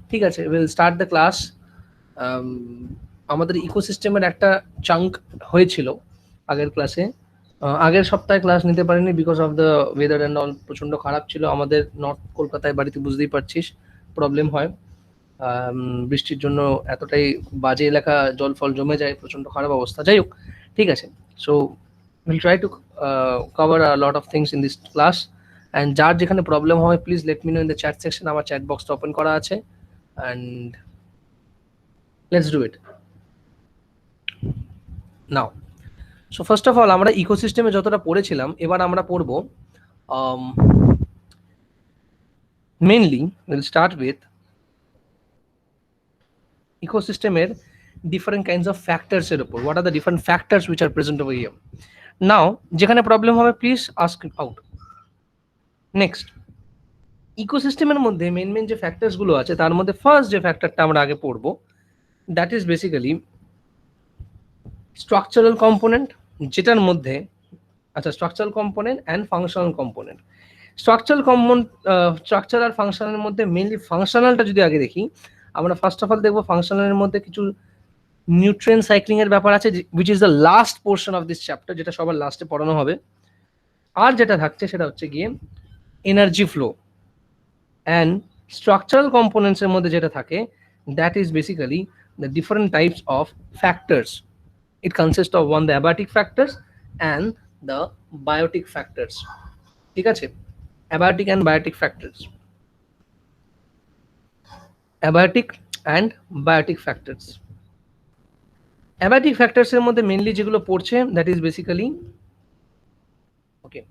ঠিক আছে, will start the class. আমাদের ইকোসিস্টেমের একটা চাঙ্ক হয়েছিল আগের ক্লাসে। আগের সপ্তাহে ক্লাস নিতে পারিনি because of the weather and all, প্রচণ্ড খারাপ ছিল আমাদের নর্থ কলকাতায়, বাড়িতে বুঝতেই পারছিস প্রবলেম হয়। বৃষ্টির জন্য এতটাই বাজে এলাকা, জল ফল জমে যায়, প্রচণ্ড খারাপ অবস্থা। যাই হোক, ঠিক আছে। So will try to cover a lot of things in this class, and যার যেখানে প্রবলেম হয় please let me know in the chat section. আমার চ্যাট বক্সটা ওপেন করা আছে, and let's do it now. So first of all, আমরা ইকোসিস্টেমে যতটা পড়েছিলাম, এবার আমরা পড়ব মেনলি উইল স্টার্ট উইথ ইকোসিস্টেমের different kinds of factors এর উপর। what are the different factors which are present over here? now যেখানে প্রবলেম হবে প্লিজ আস্ক আউট। নেক্সট, ইকোসিস্টেমের মধ্যে মেন মেন যে ফ্যাক্টরস গুলো আছে, তার মধ্যে ফার্স্ট যে ফ্যাক্টরটা আমরা আগে পড়বো, that is basically structural component, যেটার মধ্যে আচ্ছা structural component and functional component. Structure আর ফাংশনালের মধ্যে মেনলি ফাংশনালটা যদি আগে দেখি, আমরা ফার্স্ট অফ অল দেখবো ফাংশনালের মধ্যে কিছু নিউট্রিয়েন্ট সাইক্লিং এর ব্যাপার আছে, which is the last portion of this chapter, যেটা সবার লাস্টে পড়ানো হবে। আর যেটা থাকছে সেটা হচ্ছে গিয়ে energy flow. And structural components এর মধ্যে যেটা থাকে, that is basically the different types of factors. It consist of one the abiotic factors and the biotic factors. ঠিক আছে, abiotic and biotic factors, abiotic and biotic factors. Abiotic ফ্যাক্টরসের মধ্যে mainly যেগুলো পড়ছে, that is basically okay,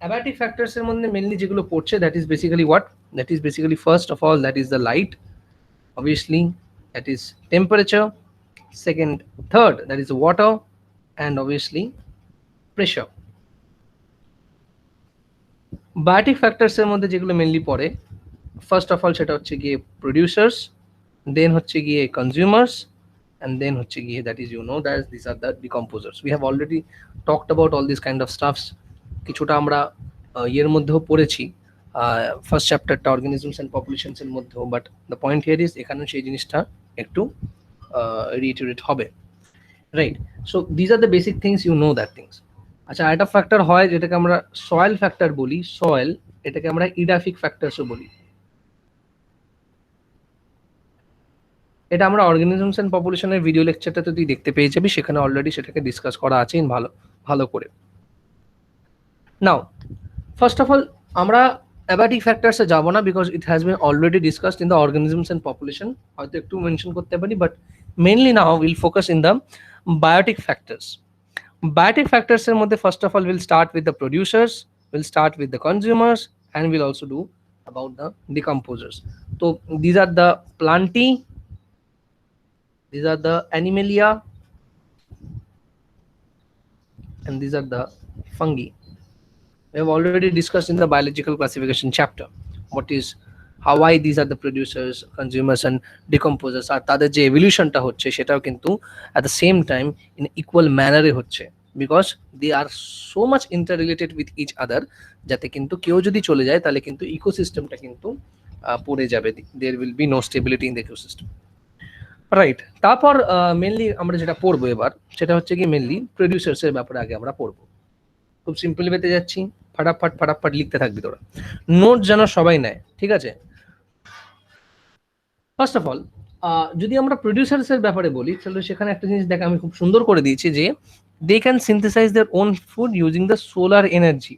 abiotic ফ্যাক্টরসের মধ্যে mainly যেগুলো পড়ছে, that is basically what, that is basically first of all that is the light, obviously that is temperature, second third that is water, and obviously pressure. Biotic ফ্যাক্টরসের মধ্যে যেগুলো mainly পড়ে, first of all সেটা হচ্ছে গিয়ে producers, দেন হচ্ছে গিয়ে consumers, and then হচ্ছে গিয়ে that is that these are the decomposers. We have already talked about all these kind of stuffs. কিছুটা আমরা এর মধ্যেও পড়েছি ফার্স্ট চ্যাপ্টারটা অর্গানিজমস অ্যান্ড পপুলেশনস এর মধ্যেও, but the point here is এখানে সেই জিনিসটা একটু রিইটারেট হবে, right? So these are the basic things, you know that things. আচ্ছা, একটা ফ্যাক্টর হয় যেটাকে আমরা সয়েল ফ্যাক্টর বলি, সয়েল, এটাকে আমরা ইডাফিক ফ্যাক্টরসও বলি। এটা আমরা অর্গানিজমস এন্ড পপুলেশনের ভিডিও লেকচারটাতে তুই দেখতে পেয়ে যাবি, সেখানে অলরেডি সেটাকে ডিসকাস করা আছে ভালো ভালো করে। নাও ফার্স্ট অফ অল আমরা অ্যাবায়োটিক ফ্যাক্টরসে যাব না, because it has been already discussed in the organisms and population. হয়তো একটু মেনশন করতে পারি, but mainly now will focus in the biotic factors. Biotic ফ্যাক্টরসের মধ্যে first of all will start with the producers, will start with the consumers, and will also do about the decomposers. So these are the plantae, these are the animalia, and these are the fungi. We have already discussed in the biological classification chapter what is how, why these are the producers, consumers and decomposers, আর তাদের যে এভলিউশনটা হচ্ছে সেটাও কিন্তু at the same time in equal manner এ হচ্ছে, because they are so much interrelated with each other, যাতে কিন্তু কেউ যদি চলে যায় তাহলে কিন্তু ইকোসিস্টেমটা কিন্তু পড়ে যাবে, there will be no stability in the ecosystem, right? তারপর মেনলি আমরা যেটা পড়বো এবার, সেটা হচ্ছে কি মেনলি প্রডিউসার্স এর ব্যাপারে আগে আমরা পড়বো। খুব সিম্পল পেতে যাচ্ছি, ফাটাফাট ফাটাফাট লিখতে থাকবি তোরা, নোট যেন সবাই নেয়, ঠিক আছে? ফার্স্ট অফ অল যদি আমরা প্রডিউসার্স এর ব্যাপারে বলি, তাহলে সেখানে একটা জিনিস দেখ আমি খুব সুন্দর করে দিয়েছি, যে they can synthesize their own food using the solar energy.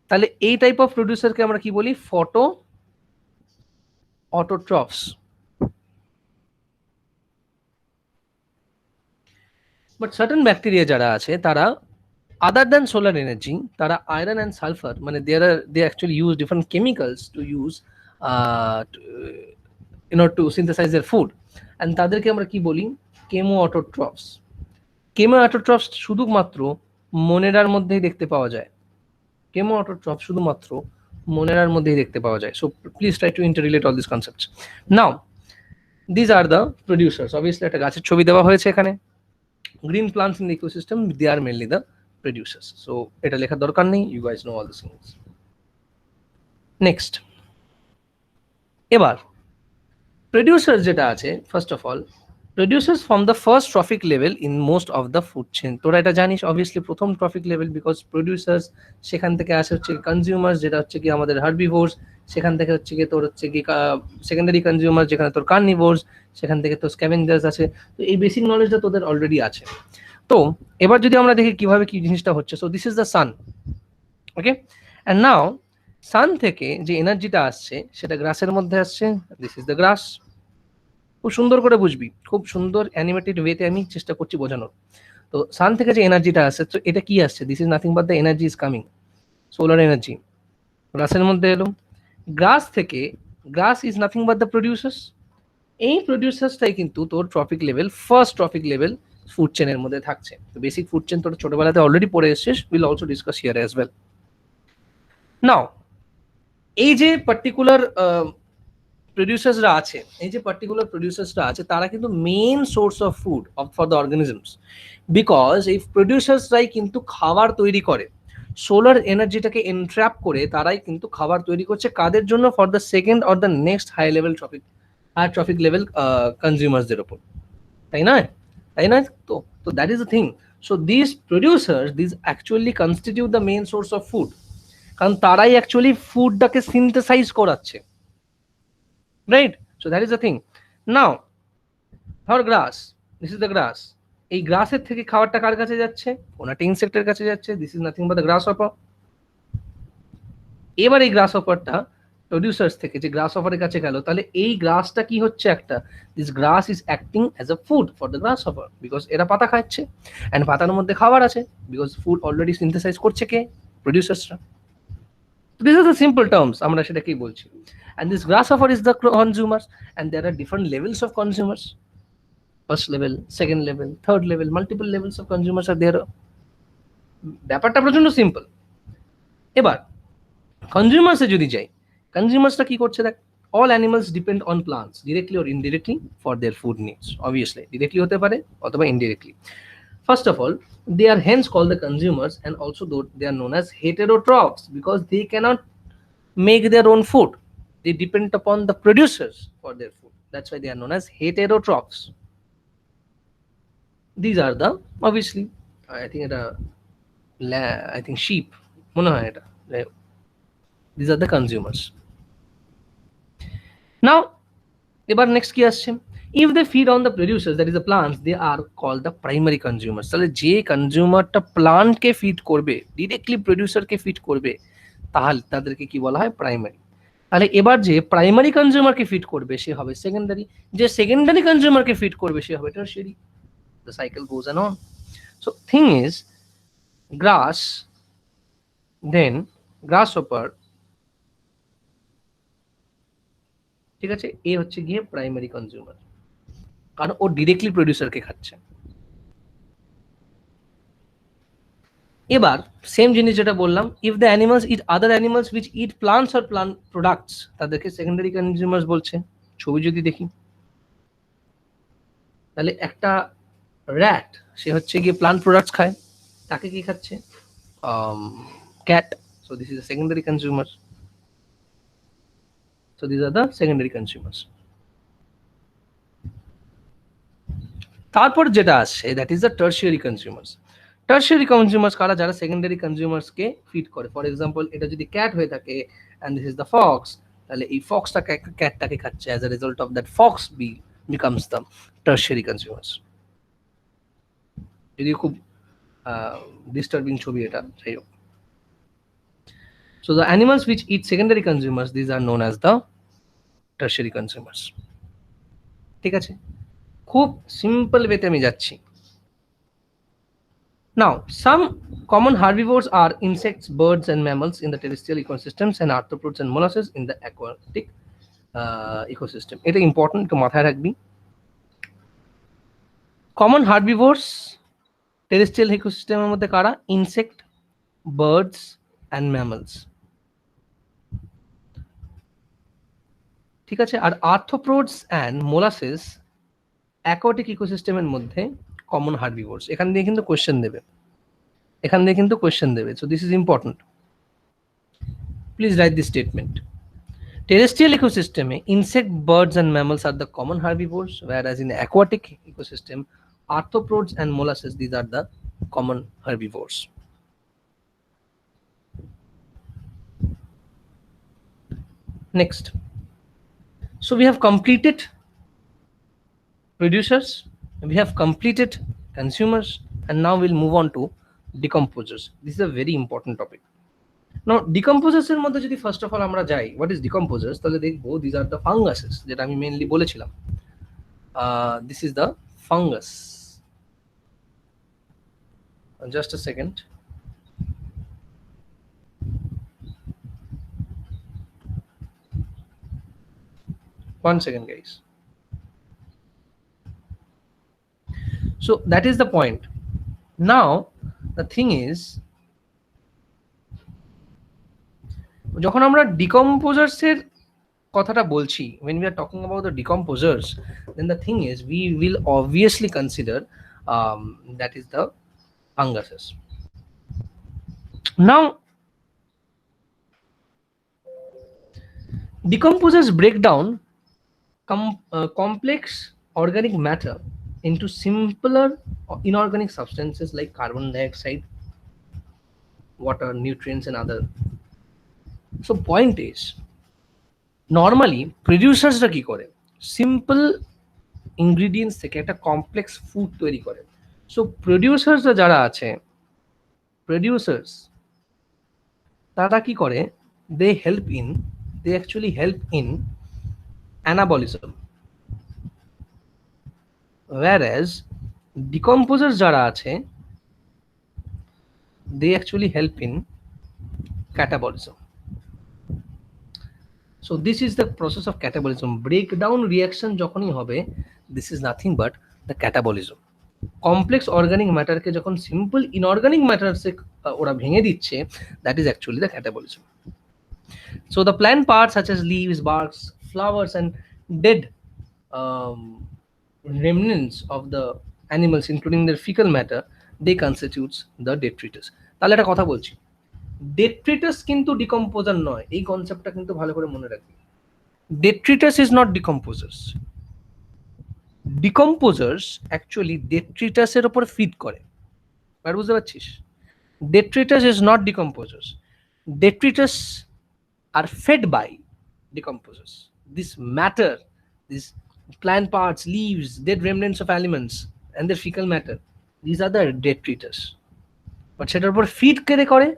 তাহলে এই টাইপ অফ প্রডিউসারকে আমরা কি বলি? Photo autotrophs. But certain bacteria যারা আছে, তারা other than solar energy, তারা iron and sulfur, মানে they actually use different chemicals to use to synthesize their food, and তাদেরকে আমরা কি বলি? কেমো অটোট্রফস। কেমো অটোট্রফস শুধুমাত্র মোনেরার মধ্যেই দেখতে পাওয়া যায়, কেমো অটোট্রফ শুধুমাত্র মোনেরার মধ্যেই দেখতে পাওয়া যায়। So please try to interrelate all this concepts. Now this are the producers. Obviously একটা গাছের ছবি দেওয়া হয়েছে এখানে, green plants in the ecosystem, they are mainly the producers. So এটা লেখার দরকার নেই, you guys know all the things. Next, এবার প্রডিউসার যেটা আছে, first of all producers from the first trophic level in most of the food chain. তোরা এটা জানিস অবভিয়াসলি প্রথম ট্রফিক লেভেল, বিকজ প্রডিউসার্স সেখান থেকে আসে হচ্ছে কনজিউমার্স, যেটা হচ্ছে কি আমাদের হার্বিভোর্স, সেখান থেকে হচ্ছে কি তোর হচ্ছে কি সেকেন্ডারি কনজিউমার যেখানে তোর কার্নিভোর্স, সেখান থেকে তোর স্ক্যাভেঞ্জার্স আছে। তো এই বেসিক নলেজটা তোদের অলরেডি আছে। তো এবার যদি আমরা দেখি কিভাবে কি জিনিসটা হচ্ছে, so this is the sun, okay. And now sun থেকে যে এনার্জিটা আসছে সেটা গ্রাসের মধ্যে আসছে, দিস ইজ দ্য গ্রাস। খুব সুন্দর করে বুঝবি, খুব সুন্দর অ্যানিমেটেড ওয়েতে আমি চেষ্টা করছি বোঝানোর। তো সান থেকে যে এনার্জিটা আসছে, তো এটা কি আসছে, this is nothing but the energy is coming, solar energy গ্রাসের মধ্যে এলো। গ্রাস থেকে, grass is nothing but the producers, এই প্রডিউসার্সটাই কিন্তু তোর trophic level, first trophic level food চেনের মধ্যে থাকছে। তো বেসিক ফুড চেন তোর ছোটবেলাতে অলরেডি পড়ে এসেছিস, will also discuss here as well. Now এই যে পার্টিকুলার প্রডিউসার্সরা আছে, এই যে পার্টিকুলার প্রডিউসার্সরা আছে, তারা কিন্তু main source of food for the organisms, because এই প্রডিউসার্সরাই কিন্তু খাবার তৈরি করে, সোলার এনার্জিটাকে এনট্র্যাপ করে তারাই কিন্তু খাবার তৈরি করছে, কাদের জন্য, for the second or the next high level trophic, high trophic level কনজিউমার্সদের ওপর, তাই না? তাই না? তো তো that is the thing. So this producers, this actually constitute the main source of food, কারণ তারাই অ্যাকচুয়ালি ফুডটাকে সিনথেসাইজ করাচ্ছে, right? So that is the thing. Now ধর grass, this is the grass, এই গ্রাসের থেকে খাবারটা কার কাছে যাচ্ছে, কোন একটা ইনসেক্টের কাছে যাচ্ছে, this is nothing but the grass hopper. এবার এই গ্রাস হপারটা প্রডিউসার্স থেকে যে গ্রাস হপারের কাছে গেল, তাহলে এই গ্রাসটা কি হচ্ছে, একটা this glass is acting as a food for the grass hopper, because এরা পাতা খাচ্ছে, অ্যান্ড পাতার মধ্যে খাবার আছে, বিকজ ফুড অলরেডি সিনথেসাইজ করছে কে, প্রডিউসার্সরা। This are the simple terms, আমরা সেটাকেই বলছি। And this grasshopper is the consumers, and there are different levels of consumers, first level, second level, third level, multiple levels of consumers are there. ব্যাপারটা প্রচন্ড simple. এবার কনজিউমার্সে যদি যাই, কনজিউমার্সটা কি করছে দেখ, all animals depend on plants directly or indirectly for their food needs, obviously directly হতে পারে অথবা indirectly. First of all, they are hence called the consumers, and also though they are known as heterotrophs because they cannot make their own food, they depend upon the producers for their food, that's why they are known as heterotrophs. These are the, obviously I think এটা I think sheep মনে হয় এটা, these are the consumers. Now এবার next কি আসছে, if they feed on the producers, that is the plants, they are called the primary consumers. তাহলে যে কনজিউমারটা প্লান্টকে feed করবে, ডিরেক্টলি প্রডিউসারকে ফিড করবে, তাহলে তাদেরকে কি বলা হয়, প্রাইমারি। তাহলে এবার যে প্রাইমারি কনজিউমারকে ফিড করবে সে হবে সেকেন্ডারি, যে সেকেন্ডারি কনজিউমারকে ফিড করবে সে হবে tertiary, the cycle goes on. So thing is, grass, then grasshopper, ঠিক আছে, এ হচ্ছে গিয়ে প্রাইমারি কনজিউমার, কারণ ও ডিরেক্টলি প্রডিউসারকে খাচ্ছে। এবার সেম জিনিস যেটা বললাম, if the animals it other animals which it plants or plant products, তাদেরকে সেকেন্ডারি কনজিউমার্স বলছে। ছবি যদি দেখি, তাহলে একটা র্যাট, সে হচ্ছে গিয়ে প্লান্ট প্রোডাক্টস খায়, তাকে কি খাচ্ছে, cat, so this is a secondary consumer, so this are the secondary consumers. তারপর যেটা আসছে, that is the tertiary consumers. Tertiary consumers কারা, যারা সেকেন্ডারি কনজিউমার্সকে ফিড করে। ফর এক্সাম্পল, এটা যদি ক্যাট হয়ে থাকে and this is the Fox, তাহলে এই ফক্সটাকে ক্যাটটাকে খাচ্ছে, as a result of that Fox becomes the tertiary consumers. যদি খুব ডিস্টার্বিং ছবি এটা, যাই হোক। So the animals which eat secondary consumers, these are known as the tertiary consumers. ঠিক আছে, খুব সিম্পল ওয়েতে আমি যাচ্ছি। Now, some common herbivores are insects, birds, and mammals in the terrestrial ecosystems, and arthropods and molluscs in the aquatic ecosystem. এটা important, একটু মাথায় রাখবি। কমন হার্বিভোরস টেরেস্ট্রিয়াল ইকোসিস্টেমের মধ্যে কারা, ইনসেক্ট, বার্ডস অ্যান্ড ম্যামলস, ঠিক আছে। আর আর্থ্রোপোডস অ্যান্ড মোলাসেস অ্যাকোয়াটিক ইকোসিস্টেমের মধ্যে common হার্বিভোরস। এখান দিয়ে কিন্তু কোয়েশ্চেন দেবে, এখান দিয়ে কিন্তু কোয়েশ্চেন দেবে। So this is important, please write this statement. Terrestrial ecosystem, insect, birds, and mammals are the common herbivores, whereas in the aquatic ecosystem, arthropods and mollusks, these are the common herbivores. Next, so we have completed producers, we have completed consumers, and now we'll move on to decomposers. This is a very important topic. Now decomposers এর মধ্যে যদি first of all আমরা যাই, what is decomposers, তাহলে দেখবো these are the funguses যেটা আমি mainly বলেছিলাম. This is the fungus. Just a second. One second, guys. So that is the point. Now the thing is, যখন আমরা decomposers এর কথাটা বলছি, when we are talking about the decomposers, then the thing is we will obviously consider that is the funguses. Now decomposers break down complex organic matter into simpler inorganic substances like carbon dioxide, water, nutrients, and other. So point is, normally producers কি করে, simple ingredients থেকে একটা complex food তৈরি করে. So producers যারা আছে, producers তারা কি করে, they actually help in anabolism, whereas decomposers যারা আছে, they actually help in catabolism. So this is the process of catabolism. Breakdown reaction যখনই হবে, this is nothing but the catabolism. Complex organic matter কে যখন simple inorganic matter সে ওরা ভেঙে দিচ্ছে, that is actually the catabolism. So the plant parts such as leaves, barks, flowers, and dead remnants of the animals, including their fecal matter, they constitutes the detritus. তাহলে একটা কথা বলছি, detritus কিন্তু decomposer নয়, এই কনসেপ্টটা কিন্তু ভালো করে মনে রাখবে. detritus is not decomposers. decomposers actually detritus এর উপর ফিড করে. আর বুঝতে পারছিস, detritus is not decomposers. detritus are fed by decomposers. This matter, these plant parts, leaves, dead remnants of elements, and their fecal matter, these are the detritus. But সেটার উপর feed কে করে,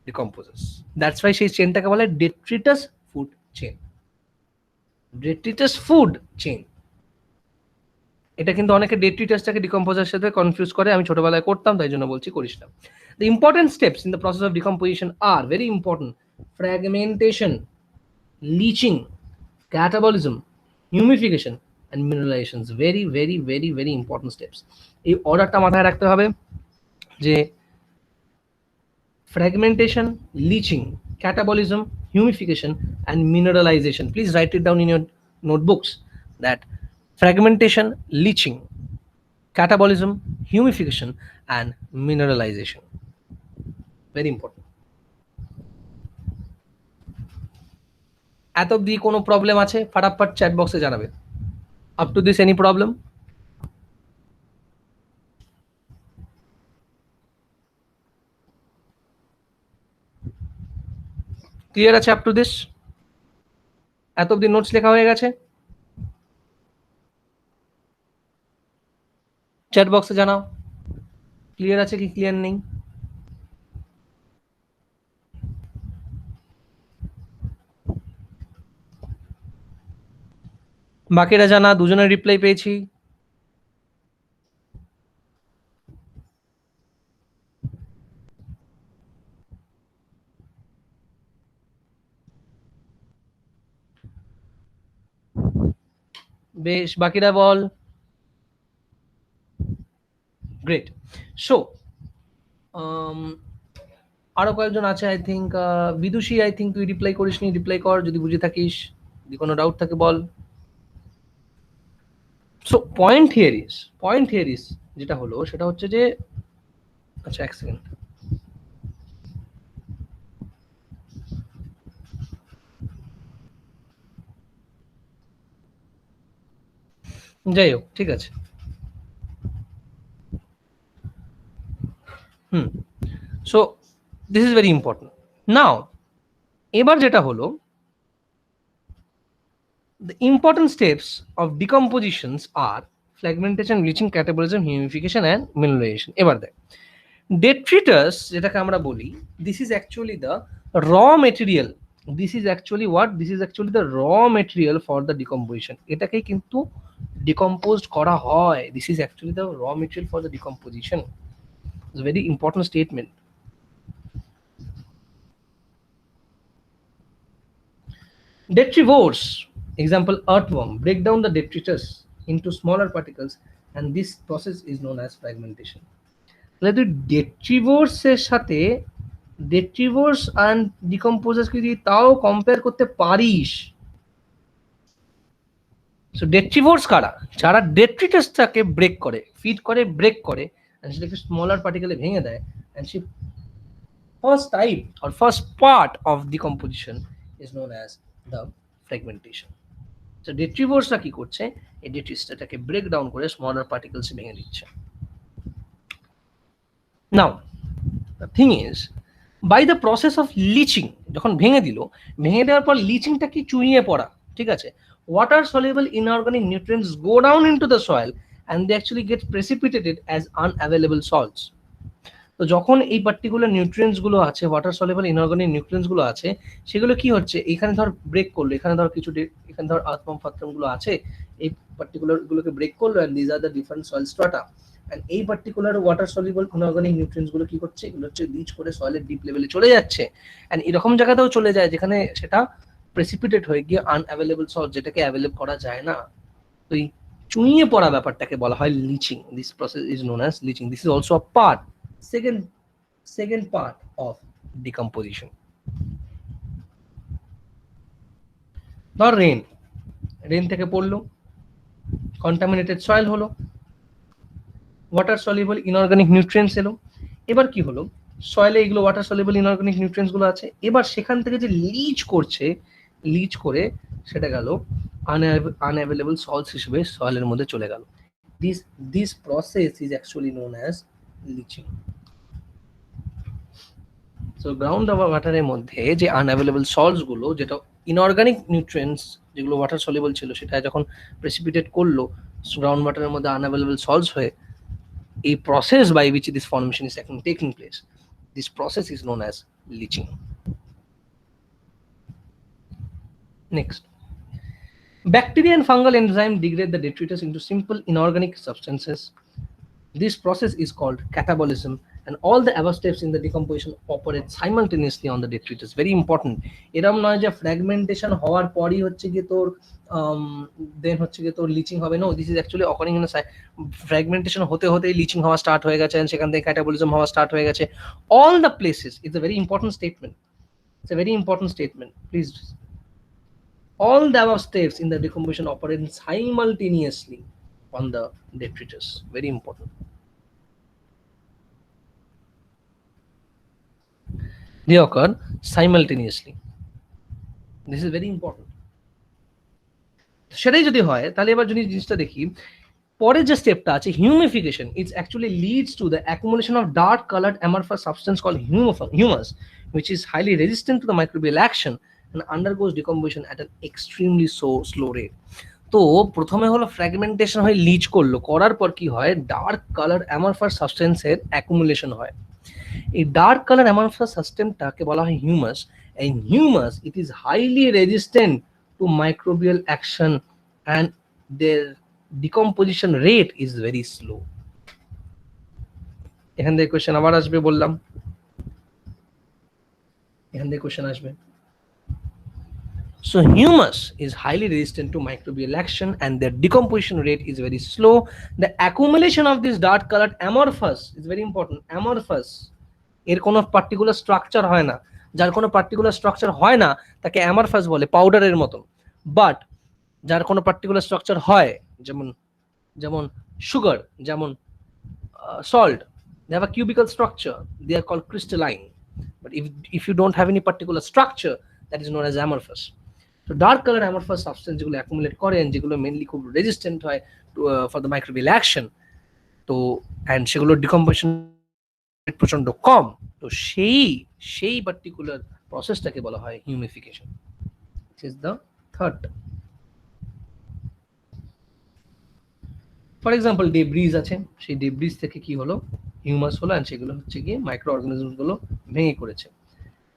decomposers. That's why সেই চেনটাকে বলে detritus food chain. detritus food chain. এটা কিন্তু অনেকে detritusটাকে decomposer সাথে confuse করে, আমি ছোটবেলায় করতাম, তাই জন্য বলছি করিস না. The important steps in the process of decomposition are very important: fragmentation, leaching, catabolism, humidification, and mineralization. Very very very very important steps. এই অর্ডারটা মাথায় রাখতে হবে যে fragmentation, leaching, catabolism, humidification, and mineralization. Please write it down in your notebooks that fragmentation, leaching, catabolism, humidification, and mineralization. Very important. এত অবধি কোনো problem আছে, ফটাফট চ্যাট বক্সে জানাবে. Up to this any problem? Clear আছে আপ টু দিস? এত অবধি নোটস লেখা হয়ে গেছে? চ্যাট বক্সে জানাও ক্লিয়ার আছে কি ক্লিয়ার নেই. বাকিরা জানা, দুজনের রিপ্লাই পেয়েছি. বেশ, বাকিরা বল. গ্রেট. সো আরো কয়েকজন আছে, আই থিঙ্ক বিদুষী, আই থিঙ্ক তুই রিপ্লাই করিসনি, রিপ্লাই কর যদি বুঝে থাকিস, যদি কোনো ডাউট থাকে বল. সো পয়েন্ট হিয়ার ইজ যেটা হলো সেটা হচ্ছে যে, আচ্ছা এক সেকেন্ড, যাই হোক, ঠিক আছে। So this is very important. Now এবার যেটা হলো, the important steps of decompositions are fragmentation, bleaching, catabolism, humidification and mineralization. এবার দেখ, detritus যেটাকে আমরা বলি, this is actually the raw material. This is actually what? This is actually the raw material for the decomposition. এটাকেই কিন্তু decomposed করা হয়. This is actually the raw material for the decomposition. It's a very important statement. Detrivores, example earthworm, break down the detritus into smaller particles and this process is known as fragmentation. তাহলে তুই detrivores এর সাথে detrivores and decomposers কে যদি তাও compare করতে পারিস, so detrivores কারা? যারা detritusটাকে ব্রেক করে, ফিড করে, ব্রেক করে and সেটাকে স্মলার পার্টিকেলে ভেঙে দেয়, and say first type or first part of decomposition is known as the fragmentation. So detrivorsরা কি করছে? এই detritusটাকে ব্রেক ডাউন করে স্মলার পার্টিকেলস ভেঙে দিচ্ছে। Now the thing is, by the process of leaching, যখন ভেঙে দিল, ভেঙে দেওয়ার পর লিচিংটা কি চুইয়ে পড়া, ঠিক আছে, water soluble inorganic nutrients go down into the soil and they actually get precipitated as unavailable salts. তো যখন এই পার্টিকুলার নিউট্রিয়েন্টস গুলো আছে, ওয়াটার সলিউবল ইনঅর্গানিক নিউট্রিয়েন্টস গুলো আছে, সেগুলো কি হচ্ছে, এখানে ধর ব্রেক করলো, এখানে ধর কিছু, এখানে ধর আর্থওয়ার্ম ফার্থওয়ার্ম গুলো আছে, এই পার্টিকুলার গুলোকে ব্রেক করলো and this are the different soil strata, and এই particular water soluble inorganic nutrients গুলো কি করছে, এগুলো হচ্ছে লিচ করে সয়েলের ডিপ লেভেলে চলে যাচ্ছে, এন্ড এরকম জায়গাতেও চলে যায় যেখানে সেটা প্রেসিপিটেট হয়ে গিয়ে আনঅ্যাভেলেবল সল্ট, যেটাকে অ্যাভেলেবল করা যায় না। তো এই চুইয়ে পড়া ব্যাপারটাকে বলা হয় lynching. This process is known as lynching. This is also a part, second part of decomposition. ধর রেন থেকে পড়লো, কন্টামিনেটেড সয়েল হলো, ওয়াটার সলিউবল ইনঅর্গানিক নিউট্রিয়েন্টস এলো, এবার কি হলো, সয়েলে এগুলো ওয়াটার সলিউবল ইনঅর্গানিক নিউট্রিয়েন্টস গুলো আছে, এবার সেখান থেকে যে লিচ করছে, লিচ করে সেটা গেল আনঅ্যাভেলেবল সল্টস হিসেবে সয়েলের মধ্যে চলে গেল। This process is actually known as leaching. So ground ওয়াটারের মধ্যে যে আনঅ্যাভেলেবল সল্টস গুলো, যেটা ইনঅর্গানিক নিউট্রিয়েন্টস যেগুলো ওয়াটার সলিউবল ছিল, সেটা যখন প্রেসিপিটেট করলো গ্রাউন্ড ওয়াটারের মধ্যে আনঅ্যাভেলেবল সল্টস হয়ে, এই process by which this formation is taking place, this process is known as leaching. Next, bacteria and fungal enzyme degrade the detritus into simple inorganic substances. This process is called catabolism, and all the above steps in the decomposition operate simultaneously on the detritus. Very important. এরকম নয় যে fragmentation হওয়ার পরই হচ্ছে কি তোর দেন হচ্ছে কি তোর লিচিং হবে। No, this is actually occurring in fragmentation হতে হতেই লিচিং হওয়া স্টার্ট হয়ে গেছে, সেখান থেকে ক্যাটাবলিজম হওয়া স্টার্ট হয়ে গেছে। All the places, it's a very important statement. It's a very important statement. Please, all the above steps in the decomposition operate simultaneously on the detritus. Very important. They occur simultaneously. This is very important. সেটাই যদি হয়, তাহলে এবার যদি জিনিসটা দেখি, পরের যে স্টেপটা আছে humification, it's actually leads to the accumulation of dark coloured amorphous substance called humus, which is highly resistant to the microbial action and undergoes decomposition at an extremely slow rate. তো প্রথমে হলো ফ্র্যাগমেন্টেশন হয়ে লিচ করলো, করার পর কি হয়, dark colour অ্যামারফাস সাবস্টেন্সের accumulation হয়। এই ডার্ক কালার অ্যামারফাস সাবস্টেন্সটাকে বলা হয় হিউমাস। এই humus, it is highly resistant to microbial action and their decomposition rate is very slow. এখান থেকে কোয়েশ্চেন আবার আসবে, বললাম এখান থেকে কোয়েশ্চেন আসবে। So humus is highly resistant to microbial action and their decomposition rate is very slow. The accumulation of this dark colored amorphous is very important. Amorphous, এর কোনো পার্টিকুলার স্ট্রাকচার হয় না, যার কোনো পার্টিকুলার স্ট্রাকচার হয় না তাকে অ্যামারফাস বলে, পাউডারের মতন। বাট যার কোনো পার্টিকুলার স্ট্রাকচার হয়, যেমন যেমন সুগার, যেমন salt, they have a cubical structure, they are called crystalline. But if you don't have any particular structure, that is known as amorphous. তো ডার্ক কালার অ্যামরফাস সাবস্টেন্স যেগুলো accumulate করেন, যেগুলো mainly খুব resistant হয় for the microbial action, তো and সেগুলো decomposition প্রচন্ড কম, তো সেই পার্টিকুলার প্রসেসটাকে বলা হয় humification. This is the third. For example debris আছে, সেই ডেব্রিজ থেকে কি হলো, হিউমাস হলো, অ্যান্ড সেগুলো হচ্ছে গিয়ে মাইক্রো অর্গানিজমস গুলো ভেঙে করেছে।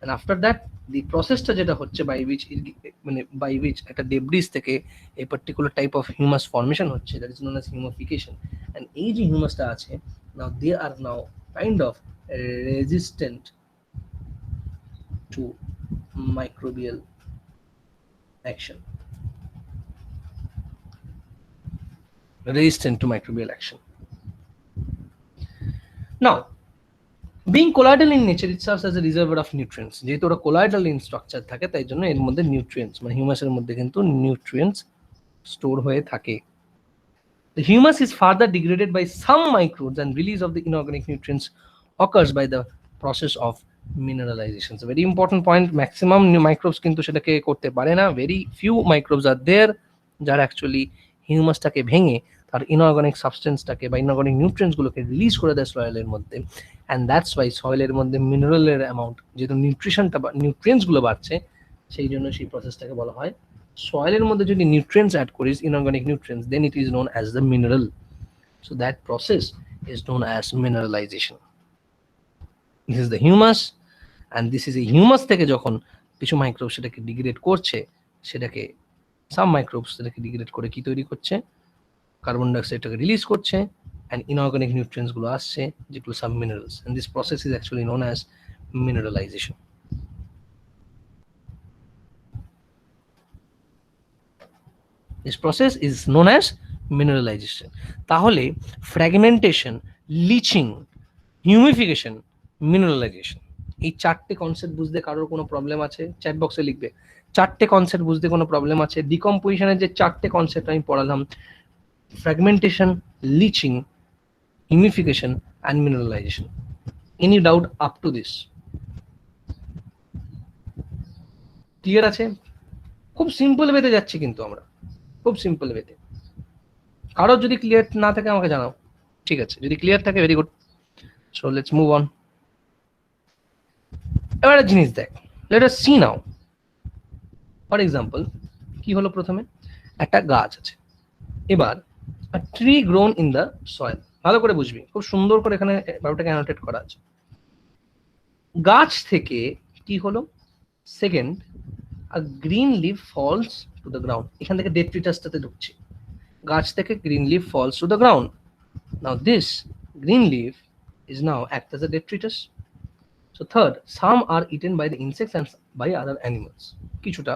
And after that the প্রসেসটা যেটা হচ্ছে by which একটা ডেব্রিজ থেকে a particular type of humus formation হচ্ছে, that is known as humification. And এই যে হিউমাসটা আছে, now they are now kind of resistant to microbial action. Now being colloidal in nature, it serves as a reservoir of nutrients. যেহেতু ওরা colloidal in structure থাকে, তাই জন্য এর মধ্যে নিউট্রিয়েন্টস মানে হিউমাসের মধ্যে কিন্তু নিউট্রিয়েন্টস স্টোর হয়ে থাকে। The humus is further degraded by some microbes and release of the inorganic nutrients occurs by the process of mineralization. It's a very important point. Maximum new microbes কিন্তু সেটাকে করতে পারে না। Very few microbes are there যারা actually হিউমাসটাকে ভেঙে তার inorganic সাবস্টেন্সটাকে বা inorganic নিউট্রিয়েন্টসগুলোকে release করে দেয় সয়েলের মধ্যে। অ্যান্ড দ্যাটস ওয়াই সয়েলের মধ্যে মিনারেলের অ্যামাউন্ট, যেহেতু নিউট্রিশনটা বা নিউট্রিয়েন্টসগুলো বাড়ছে, সেই জন্য সেই প্রসেসটাকে বলা হয়, সয়েলের মধ্যে যদি নিউট্রিয়েন্টস অ্যাড করিস, inorganic nutrients, then it is known as the mineral. So that process is known as mineralization. This is the humus, and this is a humus থেকে যখন কিছু মাইক্রোব সেটাকে ডিগ্রেড করছে, সেটাকে সাম মাইক্রোবস সেটাকে ডিগ্রেড করে কি তৈরি করছে, কার্বন ডাইঅক্সাইডটাকে রিলিজ করছে, and inorganic nutrients গুলো আসছে যেগুলো sub minerals, and this process is actually known as mineralization. This process is known as mineralization. তাহলে fragmentation, leaching, humification, mineralization, এই চারটে কনসেপ্ট বুঝতে কারোর কোনো প্রবলেম আছে চ্যাট বক্সে লিখবে। চারটে কনসেপ্ট বুঝতে কোনো প্রবলেম আছে? ডিকম্পোজিশনের যে চারটে কনসেপ্ট আমি পড়ালাম, fragmentation, leaching, humification and mineralization. Any doubt up to this? Clear আছে? খুব সিম্পল ওয়েতে যাচ্ছি কিন্তু আমরা, খুব সিম্পল ওয়েতে। কারো যদি ক্লিয়ার না থাকে আমাকে জানাও, ঠিক আছে? যদি ক্লিয়ার থাকে very good. So let's move on. এবার একটা জিনিস দেখ, let us see now. For example কি হলো, প্রথমে একটা গাছ আছে, এবার a tree grown in the soil, ভালো করে বুঝবি, খুব সুন্দর করে এখানে ব্যাপারটাকে অ্যানোটেট করা আছে। গাছ থেকে কি হলো, second a green leaf falls to the ground, এখান থেকে ডেট্রিটাসটাতে ঢুকছে, গাছ থেকে green leaf falls to the ground. Now this green leaf is now act as a detritus. So third, some are eaten by the insects and by other animals, কিছুটা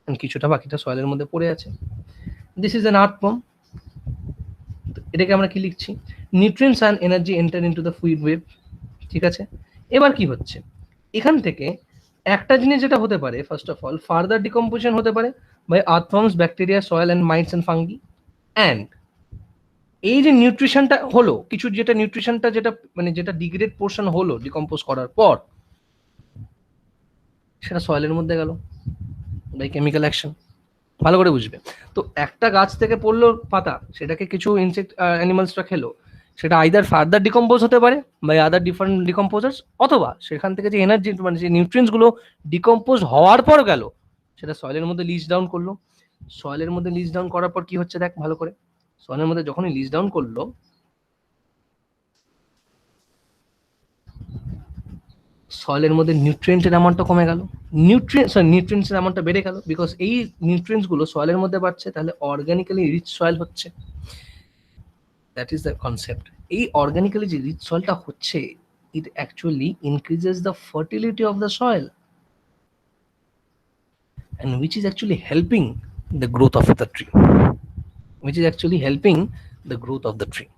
and কিছুটা বাকিটা সয়েলের মধ্যে পড়ে আছে। This is an earthworm. এটাকে আমরা কি লিখছি, nutrients and energy enter into the fluid wave, ঠিক আছে? এবার কি হচ্ছে, এখান থেকে একটা জিনিস যেটা হতে পারে, first of all further decomposition হতে পারে by earthworms, bacteria, soil and mites and fungi. And এই যে নিউট্রিশনটা হলো, কিছু যেটা নিউট্রিশনটা যেটা মানে যেটা ডিগ্রেড পোর্শন হলো ডিকম্পোজ করার পর, সেটা সয়েলের মধ্যে গেল বাই কেমিক্যাল অ্যাকশন। ভালো করে বুঝবে। তো একটা গাছ থেকে পড়লো পাতা, সেটাকে কিছু ইনসেক্ট অ্যানিমালসরা খেলো, সেটা আইদার ফার্দার ডিকম্পোজ হতে পারে বাই আদার ডিফারেন্ট ডিকম্পোজার্স, অথবা সেখান থেকে যে এনার্জি মানে যে নিউট্রিয়েন্টসগুলো ডিকম্পোজ হওয়ার পর গেল, সেটা সয়েলের মধ্যে লিচ ডাউন করলো। সয়েলের মধ্যে লিচ ডাউন করার পর কি হচ্ছে দেখ ভালো করে, সয়েলের মধ্যে যখনই লিচ ডাউন করলো, সয়েলের মধ্যে নিউট্রিয়েন্টের অ্যামাউন্টটা কমে গেল, নিউট্রিয়েন্টসের অ্যামাউন্টটা বেড়ে গেল, বিকজ এই নিউট্রিয়েন্টসগুলো সয়েলের মধ্যে বাড়ছে, তাহলে অর্গানিক্যালি রিচ সয়েল হচ্ছে। That is the concept. এই অর্গানিক্যালি যে রিচ সয়েলটা হচ্ছে, it actually increases the fertility of the soil, and which is actually helping the growth of the tree, which is actually helping the growth of the tree.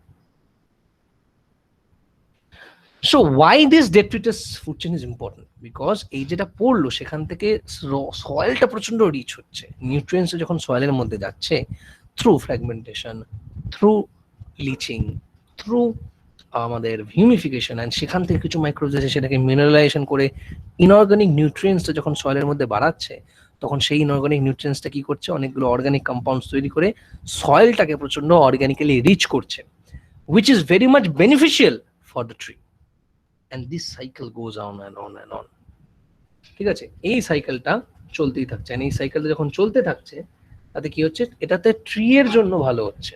So why this detritus food chain is important? Because এই যেটা পড়লো সেখান থেকে সয়েলটা প্রচন্ড rich হচ্ছে, nutrients যখন সয়েলের মধ্যে যাচ্ছে through fragmentation, through lynching, through আমাদের হিউমিফিকেশন, অ্যান্ড সেখান থেকে কিছু মাইক্রোবস আছে সেটাকে মিনারেলাইজেশন করে ইনঅর্গানিক নিউট্রিয়েন্টস যখন সয়েলের মধ্যে বাড়াচ্ছে, তখন সেই ইনঅর্গানিক নিউট্রিয়েন্টসটা কি করছে, অনেকগুলো অর্গানিক কম্পাউন্ডস তৈরি করে সয়েলটাকে প্রচন্ড অর্গানিক্যালি রিচ করছে, which is very much beneficial for the tree, and this cycle goes on and on and on. ঠিক আছে, এই সাইকেলটা চলতেই থাকছে, এই সাইকেলটা যখন চলতে থাকছে তাতে কি হচ্ছে, এটাতে ট্রি এর জন্য ভালো হচ্ছে,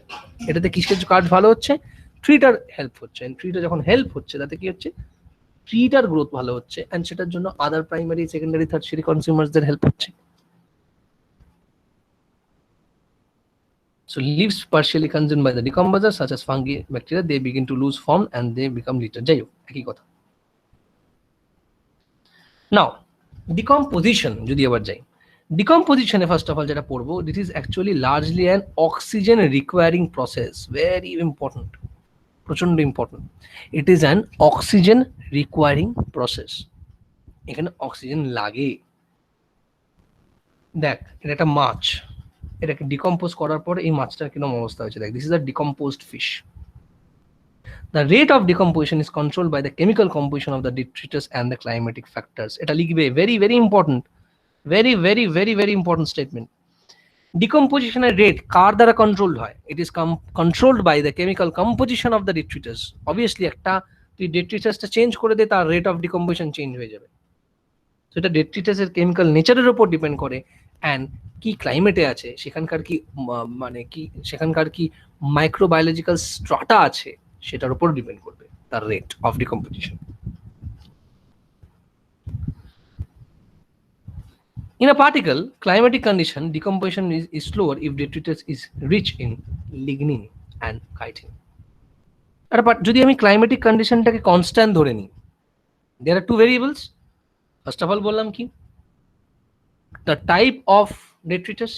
এটাতে কিসের কাজ ভালো হচ্ছে, ট্রিটার হেল্প হচ্ছে, ট্রিটা যখন হেল্প হচ্ছে তাতে কি হচ্ছে, ট্রিটার গ্রোথ ভালো হচ্ছে, এন্ড সেটার জন্য আদার প্রাইমারি সেকেন্ডারি টারশিয়ারি কনজিউমার্সদের হেল্প হচ্ছে। So leaves partially consumed by the decomposers such as fungi, bacteria, they begin to lose form and they become litter. যাই হোক, একই কথা। Now decomposition যদি আবার যাই, decomposition first of all যেটা পড়বো, this is actually largely an oxygen requiring process, very important, প্রচন্ড important. It is an oxygen requiring process, এখানে অক্সিজেন লাগে। দেখ, এটা একটা মাছ, এটাকে ডিকম্পোজ করার পর এই মাছটার কিরকম অবস্থা হয়েছে দেখ, this is a decomposed fish. The rate of decomposition is controlled by the chemical composition of the detritus and the climatic factors. এটা লিখবে, very very important, very very very very important statement. Decomposition rate কার দ্বারা controlled হয়? It is controlled by the chemical composition of the detritus. Obviously একটা তুই detritusটা change করে দে, তার rate of decomposition change হয়ে যাবে। তো এটা detritusের কেমিক্যাল নেচারের উপর ডিপেন্ড করে, অ্যান্ড কি ক্লাইমেটে আছে, সেখানকার কি মানে কি সেখানকার কি মাইক্রোবায়োলজিক্যাল স্ট্রাটা আছে, সেটার উপর ডিপেন্ড করবে তার rate of decomposition. In a particle climatic condition, decomposition is slower if detritus is rich in lignin and chitin. আর যদি আমি ক্লাইমেটিক কন্ডিশনটাকে কনস্ট্যান্ট ধরে নিই, there are two variables. First of all বললাম কি, the type of detritus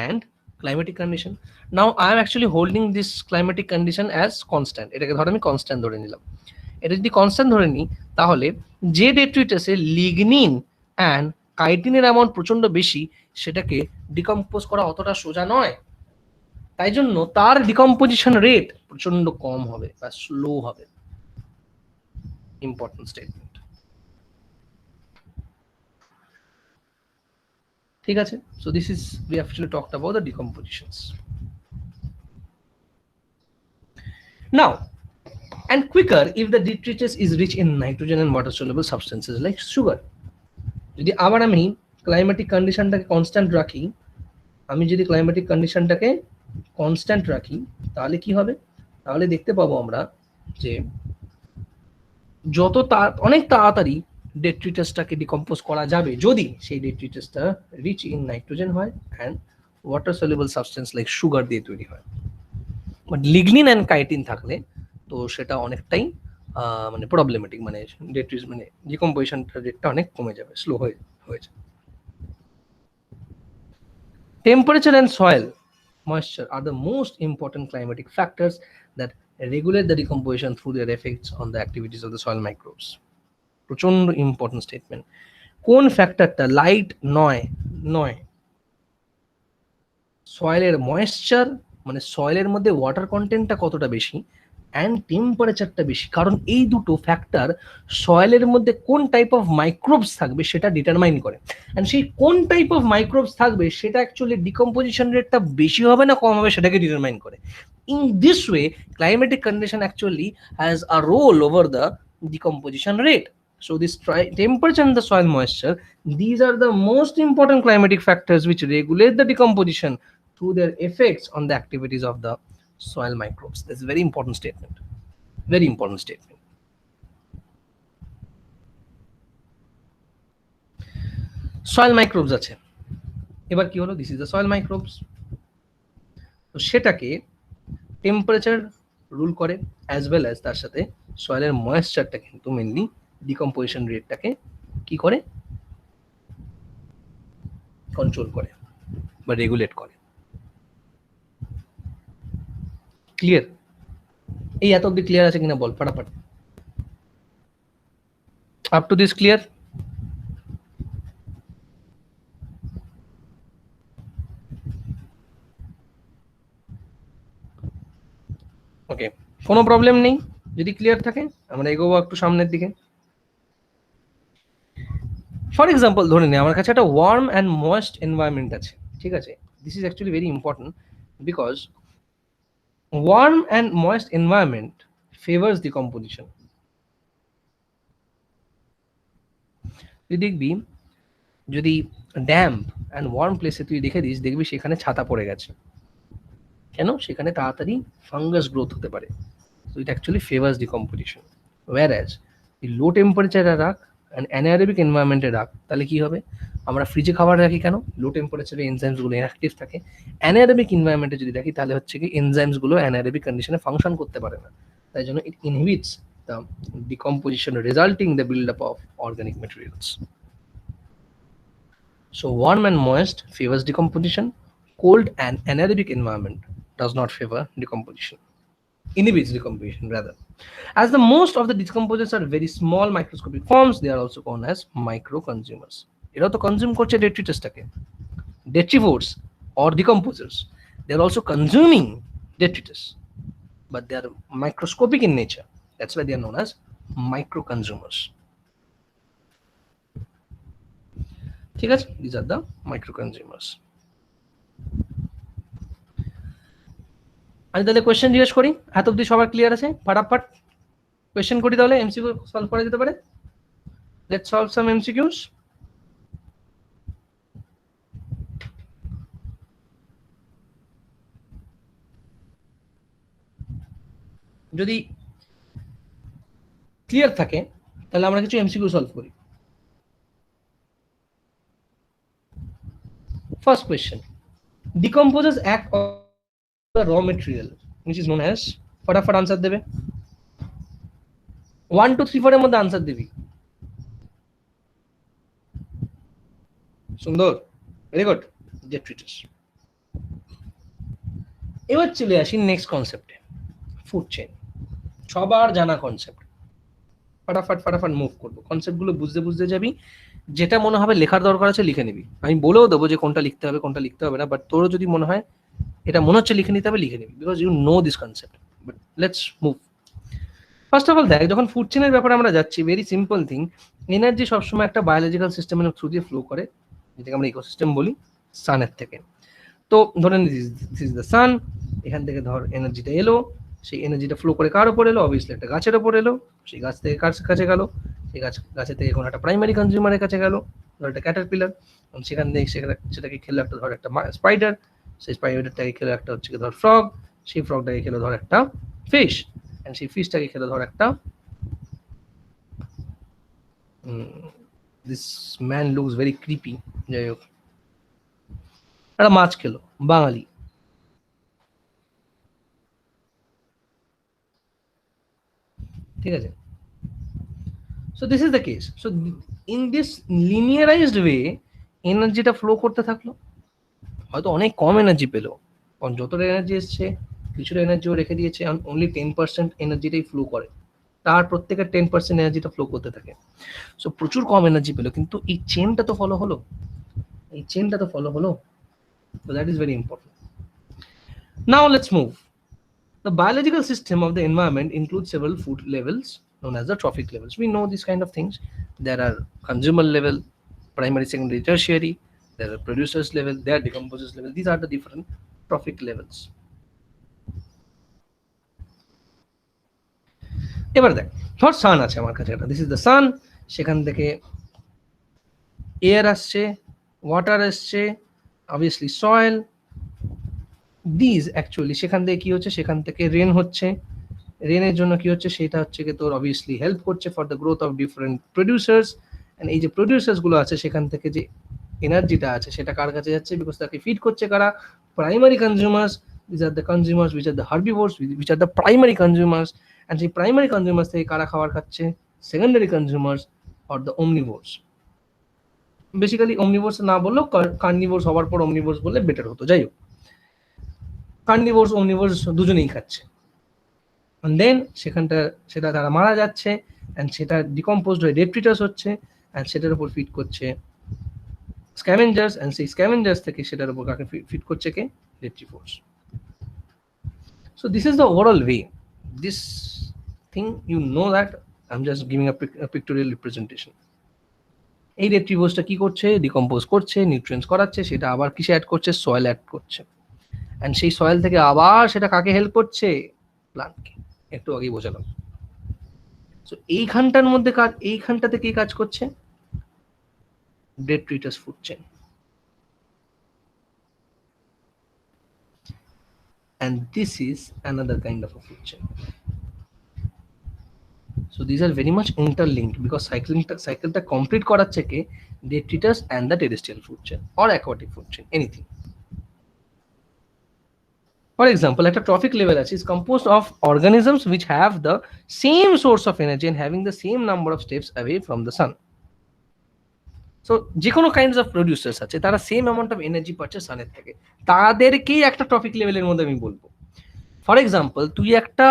and climatic condition. Now I am actually holding this climatic condition as constant, এটাকে ধর আমি constant ধরে নিলাম। এটা যদি কনস্ট্যান্ট ধরে নিই, তাহলে যে ডেট্রিটাসে লিগনিন অ্যান্ড কাইটিনের অ্যামাউন্ট প্রচন্ড বেশি, সেটাকে ডিকম্পোজ করা অতটা সোজা নয়, তাই জন্য তার ডিকম্পোজিশন রেট প্রচন্ড কম হবে বা স্লো হবে। ইম্পর্টেন্ট স্টেটমেন্ট, ঠিক আছে? So this is, we actually talked about the decompositions. Now, and quicker if the detritus is rich in nitrogen and water soluble substances like sugar. যদি আবার আমি ক্লাইমেটিক কন্ডিশনটাকে কনস্ট্যান্ট রাখি, তাহলে কি হবে? তাহলে দেখতে পাবো আমরা যে যত অনেক তাড়াতাড়ি ডেট্রিটাসটাকে ডিকম্পোজ করা যাবে যদি সেই ডেট্রিটাসটা রিচ ইন নাইট্রোজেন হয় and water soluble substance like sugar দিয়ে তৈরি হয়। বাট লিগনিন অ্যান্ড কাইটিন থাকলে তো সেটা অনেকটাই মানে প্রবলেমেটিক, মানে ডেট্রিস মানে ডিকম্পোজিশনটার রেটটা অনেক কমে যাবে, স্লো হয়ে যাবে। Temperature and soil moisture are the most important climatic factors that regulate the decomposition through their effects on the activities of the soil microbes. প্রচন্ড ইম্পর্টেন্ট স্টেটমেন্ট। কোন ফ্যাক্টরটা? লাইট নয়, সয়েলের ময়েশ্চার, মানে সয়েলের মধ্যে ওয়াটার কন্টেন্টটা কতটা বেশি, অ্যান্ড টেম্পারেচারটা বেশি, কারণ এই দুটো ফ্যাক্টর সয়েলের মধ্যে কোন টাইপ অফ মাইক্রোবস থাকবে সেটা ডিটারমাইন করে, অ্যান্ড সেই কোন টাইপ অফ মাইক্রোবস থাকবে সেটা অ্যাকচুয়ালি ডিকম্পোজিশন রেটটা বেশি হবে না কম হবে সেটাকে ডিটারমাইন করে। In this way climatic condition actually has a role over the decomposition rate. So this temperature and the soil moisture, these are the most important climatic factors which regulate the decomposition through their effects on the activities of the soil microbes. That's a very important statement. Very important statement. Soil microbes আছে, এবার কি হলো, this is the soil microbes. তো সেটাকে temperature rule করে, as well as তার সাথে সয়েলের ময়েশ্চারটা কিন্তু মেনলি ডিকম্পোজিশন রেটটাকে কি করে, কন্ট্রোল করে বা রেগুলেট করে। ক্লিয়ার? এই এত অব্দি ক্লিয়ার আছে কিনা বল ফাটাফাট। Up to this clear? Okay, কোনো প্রবলেম নেই। যদি ক্লিয়ার থাকে আমরা এগোবো একটু সামনের দিকে। ফর এক্সাম্পল ধরে নিই আমার কাছে একটা ওয়ার্ম অ্যান্ড ময়েস্ট এনভায়রনমেন্ট আছে, ঠিক আছে? This is actually very important because warm and moist environment favours the composition. তুই দেখবি যদি ড্যাম্প অ্যান্ড ওয়ার্ম প্লেসে তুই রেখে দিস, দেখবি সেখানে ছাতা পড়ে গেছে। কেন? সেখানে তাড়াতাড়ি ফাঙ্গাস গ্রোথ হতে পারে। So it actually favors decomposition. Whereas the low temperature রাখ and anaerobic environment রাখ, তাহলে কি হবে? আমরা ফ্রিজে খাবার রাখি কেন? লো টেম্পারেচারে এনজাইমস গুলো ইনঅ্যাক্টিভ থাকে। অ্যানারোবিক এনভায়রনমেন্টে যদি রাখি তাহলে হচ্ছে কি এনজাইমস গুলো অ্যানারোবিক কন্ডিশনে ফাংশন করতে পারে না, তাই জন্য it inhibits the decomposition resulting the build up of organic materials. So warm and moist favors decomposition. Cold and anaerobic environment does not favor decomposition. Inhibits decomposition rather. As the most of the decomposers are very small microscopic forms, they are also known as micro consumers. এরাও তো consume করছে detritusটাকে, detrivores or decomposers. They are also consuming detritus, but they are microscopic in nature. That's why they are known as micro consumers. ঠিক আছে, these are the micro consumers. আমি তাহলে question জিজ্ঞেস করি, হাত অব্দি সবার ক্লিয়ার আছে? ফাটাফাট কোয়েশ্চেন করি তাহলে, এমসিকিউ সলভ করা যেতে পারে। Let's solve some MCQs. যদি ক্লিয়ার থাকে তাহলে আমরা কিছু এমসিকিউ সলভ করি। First question, decomposers act on the raw material which is known as, ফটাফট আনসার দেবে। 1 2 3 4 এর মধ্যে আনসার দিবি। সুন্দর, ভেরি গুড, detritus। এবার চলে আসি নেক্সট কনসেপ্টে, ফুড চেইন। সবার জানা কনসেপ্ট, ফটাফট ফটাফট মুভ করবো, কনসেপ্টগুলো বুঝতে বুঝতে যাবি, যেটা মনে হবে লেখার দরকার আছে লিখে নিবি। আমি বলেও দেবো যে কোনটা লিখতে হবে কোনটা লিখতে হবে না, বাট তোরও যদি মনে হয় এটা মনে হচ্ছে লিখে নিতে হবে, লিখে নিবি, because you know this concept. But let's move. First of all দেখ, যখন ফুড চেইনের ব্যাপারে আমরা যাচ্ছি, ভেরি সিম্পল থিং, এনার্জি সবসময় একটা বায়োলজিক্যাল সিস্টেমের থ্রু দিয়ে ফ্লো করে, যেটাকে আমরা ইকোসিস্টেম বলি, সানের থেকে। তো ধরেন দিস ইজ দ্য সান, এখান থেকে ধর এনার্জিটা এলো, সেই এনার্জিটা ফ্লো করে কার ওপর এলো? অবভিয়াসলি একটা গাছের ওপর এলো, সেই গাছ থেকে কার কাছে গেল? সেই গাছের থেকে কোনো একটা প্রাইমারি কনজিউমারের কাছে গেল, ধর একটা ক্যাটারপিলার, সেখান থেকে সেটাকে খেলো একটা ধর একটা স্পাইডার, সেই স্পাইডারটাকে খেলো একটা হচ্ছে ধর ফ্রগ, সেই ফ্রগটাকে খেলো ধর একটা ফিশ, এন্ড সেই ফিশটাকে খেলো ধর একটা this man looks very creepy, যাই হোক একটা মাছ খেলো বাঙালি। ঠিক আছে, so this is the case. So in this linearized way এনার্জিটা ফ্লো করতে থাকলো, হয়তো অনেক কম এনার্জি পেলো, কারণ যতটা এনার্জি এসছে কিছুটা এনার্জিও রেখে দিয়েছে, অনলি 10% এনার্জিটাই ফ্লো করে, তার প্রত্যেকের 10% এনার্জিটা ফ্লো করতে থাকে। সো প্রচুর কম এনার্জি পেলো, কিন্তু এই চেনটা তো ফলো হলো, এই চেনটা তো ফলো হলো, so that is very important. Now let's move. The biological system of the environment includes several food levels known as the trophic levels. We know these kind of things. There are consumer level, primary, secondary, tertiary. There are producers level, there are decomposers level. These are the different trophic levels. এবার দেখ, ধর সান আছে আমার কাছে একটা, this is the সান, সেখান থেকে air আসছে, ওয়াটার আসছে, অবভিয়াসলি সয়েল, দিস অ্যাকচুয়ালি সেখান থেকে কি হচ্ছে, সেখান থেকে রেন হচ্ছে, রেনের জন্য কি হচ্ছে, সেটা হচ্ছে কি তোর অবভিয়াসলি হেল্প করছে for the growth of different producers, and এই যে প্রডিউসার্স গুলো আছে সেখান থেকে যে এনার্জিটা আছে সেটা কার কাছে যাচ্ছে, বিকজ তাকে ফিড করছে কারা? Primary consumers. This are the consumers which are the herbivores, which are the primary consumers, and সেই প্রাইমারি কনজিউমার্স থেকে কারা খাবার খাচ্ছে? Secondary consumers or the omnivores. Basically omnivores না বললেও কার্নিভোরস হওয়ার পর omnivores বললে বেটার হতো, যাই হোক কার্নিভোরস omnivores দুজনেই খাচ্ছে, and then সেটা তারা মারা যাচ্ছে, and সেটা ডিকম্পোজড হয়ে ডেট্রিটাস হচ্ছে, and সেটার উপর ফিড করছে স্ক্যাভেঞ্জার্স, and সেই স্ক্যাভেঞ্জার্স থেকে সেটার উপর কাকে ফিড করছে? কে? ডেট্রিভোরস। So this is the overall way. This thing, you know that I'm just giving a pictorial representation. এই রেট্রিভোজটা কি করছে, ডিকম্পোজ করছে, নিউট্রিয়েন্টস করাচ্ছে, সেটা আবার কিসে অ্যাড করছে, সয়েল অ্যাড করছে, অ্যান্ড সেই সয়েল থেকে আবার সেটা কাকে হেল্প করছে, প্লান্টকে, একটু আগেই বোঝালাম। তো এইখানটার মধ্যে কাজ, এইখানটাতে কি কাজ করছে, detritus food chain, and this is another kind of a food chain. So these are very much interlinked because cycle ta complete koraচ্ছে কে, detritus and the terrestrial food chain or aquatic food chain, anything. For example, একটা trophic level আছে, is composed of organisms which have the same source of energy and having the same number of steps away from the sun. So যে কোনো kinds of producers আছে, তারা same amount of energy পাচ্ছে সানের থেকে, তাদেরকেই একটা trophic লেভেলের মধ্যে আমি বলবো। ফর এক্সাম্পল, তুই একটা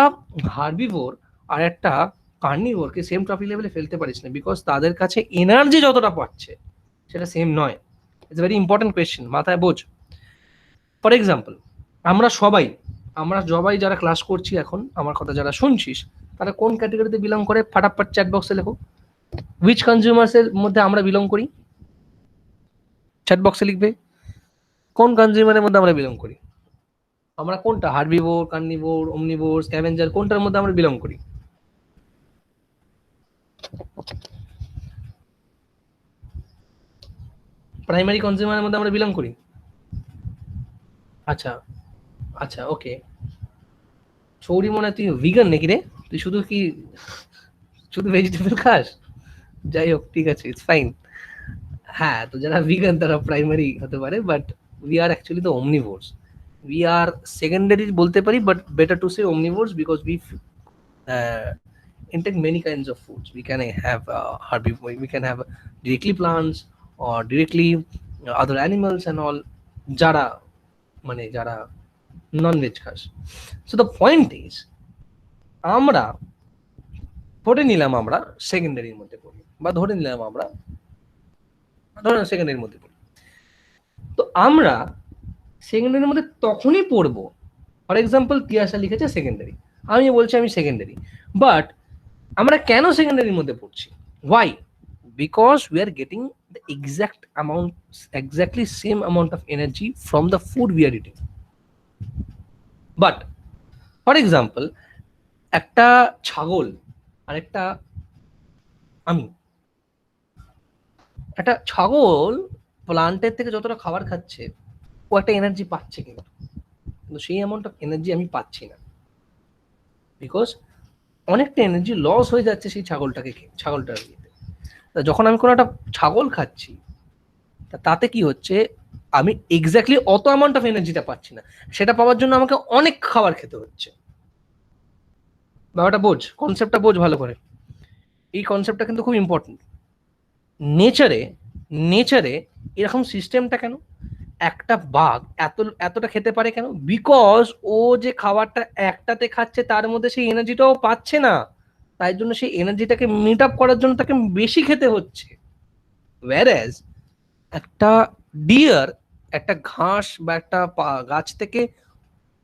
হার্বিভোর আর একটা কার্নিভোরকে সেম ট্রফিক লেভেলে ফেলতে পারিস না, বিকজ তাদের কাছে এনার্জি যতটা পাচ্ছে সেটা সেম নয়। ইটস ভেরি ইম্পর্টেন্ট কোয়েশ্চেন, মাথায় বোঝ। ফর এক্সাম্পল, আমরা সবাই যারা ক্লাস করছি এখন, আমার কথা যারা শুনছিস, তারা কোন ক্যাটাগরিতে বিলং করে, ফাটাফাট চ্যাট বক্সে লেখো। উইচ কনজিউমার্সের মধ্যে আমরা বিলং করি, চ্যাট বক্সে লিখবে। কোন কনজিউমারের মধ্যে আমরা বিলং করি, আমরা কোনটা, হার্বিভোর, কার্নিভোর, ওমনিভোর, স্ক্যাভেঞ্জার, কোনটার মধ্যে আমরা বিলং করি? প্রাইমারি কনজিউমারের মধ্যে আমরা বিলং করি। আচ্ছা আচ্ছা, ওকে। সৌরি, মনে তুই ভিগান নাকি রে? তুই শুধু ভেজিটেবল খাস? যাই হোক, ঠিক আছে, ইটস ফাইন। হ্যাঁ, তো যারা ভিগান তারা প্রাইমারি হতে পারে, but we are actually the omnivores. We are secondary বলতে পারি, but better to say omnivores because we intake many kinds of foods. We can have herbivore, we can have directly plants or directly other animals and all, যারা non veg খাস। So the point is, আমরা ধরে নিলাম আমরা সেকেন্ডারির মধ্যে পড়ি, বা ধরে নিলাম আমরা সেকেন্ডারির মধ্যে পড়ি, তো আমরা সেকেন্ডারির মধ্যে তখনই পড়বো, ফর এক্সাম্পল তিয়াসা লিখেছে সেকেন্ডারি, আমি বলছি আমি সেকেন্ডারি, বাট আমরা কেন সেকেন্ডারির মধ্যে পড়ছি? Why? Because we are getting the exactly same amount of energy from the food we are eating. But for example, একটা ছাগল আর একটা ছাগল প্লান্টের থেকে যতটা খাবার খাচ্ছে, ও একটা এনার্জি পাচ্ছে, কিন্তু সেই অ্যামাউন্ট অফ এনার্জি আমি পাচ্ছি না, বিকজ অনেকটা এনার্জি লস হয়ে যাচ্ছে সেই ছাগলটার ইয়েতে। যখন আমি কোনো একটা ছাগল খাচ্ছি, তাতে কি হচ্ছে, আমি এক্স্যাক্টলি অত অ্যামাউন্ট অফ এনার্জিটা পাচ্ছি না, সেটা পাওয়ার জন্য আমাকে অনেক খাবার খেতে হচ্ছে। ব্যাপারটা বোঝ, কনসেপ্টটা বোঝ ভালো করে। এই কনসেপ্টটা কিন্তু খুব ইম্পর্টেন্ট। নেচারে এরকম সিস্টেমটা কেন? একটা বাঘ এতটা খেতে পারে কেন? বিকজ ও যে খাবারটা একটাতে খাচ্ছে, তার মধ্যে সেই এনার্জিটাও পাচ্ছে না, তাই জন্য সেই এনার্জিটাকে মিট আপ করার জন্য তাকে বেশি খেতে হচ্ছে। ওয়্যারএজ একটা ডিয়ার একটা ঘাস বা একটা গাছ থেকে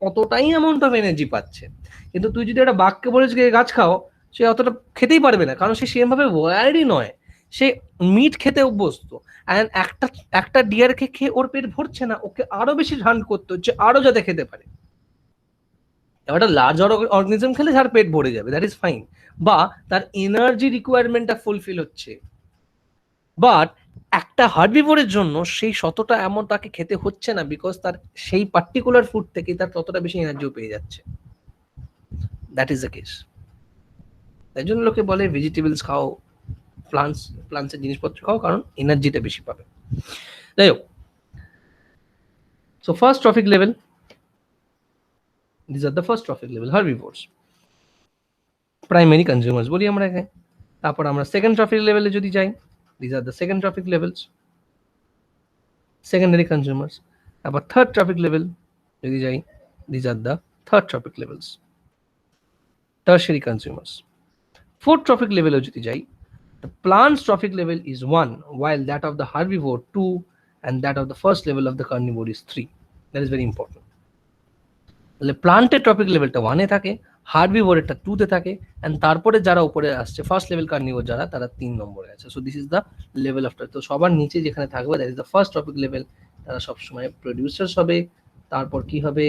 অতটাই অ্যামাউন্ট অফ এনার্জি পাচ্ছে, কিন্তু তুই যদি একটা বাঘকে বলিস গাছ খাও, সে অতটা খেতেই পারবে না, কারণ সে সেমভাবে ওয়্যারই নয়, সে মিট খেতে অভ্যস্ত। অ্যান্ড একটা ডিয়ারকে খেয়ে ওর পেট ভরছে না, ওকে আরো বেশি হান্ট করতে হচ্ছে, আরো যাতে খেতে পারে। একটা লার্জ অর্গানিজম খেলে তার পেট ভরে যাবে, দ্যাট ইজ ফাইন, বা তার এনার্জি রিকোয়ারমেন্টটা ফুলফিল হচ্ছে। বাট একটা হার্বিভোরের জন্য সেই শতটা এমন তাকে খেতে হচ্ছে না, বিকজ তার সেই পার্টিকুলার ফুড থেকে তার ততটা বেশি এনার্জিও পেয়ে যাচ্ছে। That is the case. তাই জন্য লোকে বলে ভেজিটেবলস খাও, প্লান্টসের জিনিসপত্র খাও, কারণ এনার্জিটা বেশি পাবে। যাই হোক, so first trophic level, these are the first trophic level herbivores, primary consumers বলি আমরা এখানে। তারপর আমরা সেকেন্ড ট্রফিক লেভেলে যদি যাই, these are the second trophic levels, secondary consumers. তারপর থার্ড ট্রফিক লেভেল যদি যাই, these are the third trophic levels, tertiary consumers. Fourth trophic level যদি যাই, the plant's trophic level is 1, while that of the herbivore 2, and that of the first level of the carnivore is 3. That is very important. তাহলে প্লান্টের trophic লেভেলটা 1 এ থাকে, হার্বিভোরেরটা 2-তে থাকে, and তারপরে যারা উপরে আসছে ফার্স্ট লেভেল কার্নিভোর যারা, তারা 3 নম্বরে আছে। So this is the level of, তো সবার নিচে যেখানে থাকবে that is the first topic level, তারা সবসময় প্রডিউসার্স হবে, তারপর কি হবে,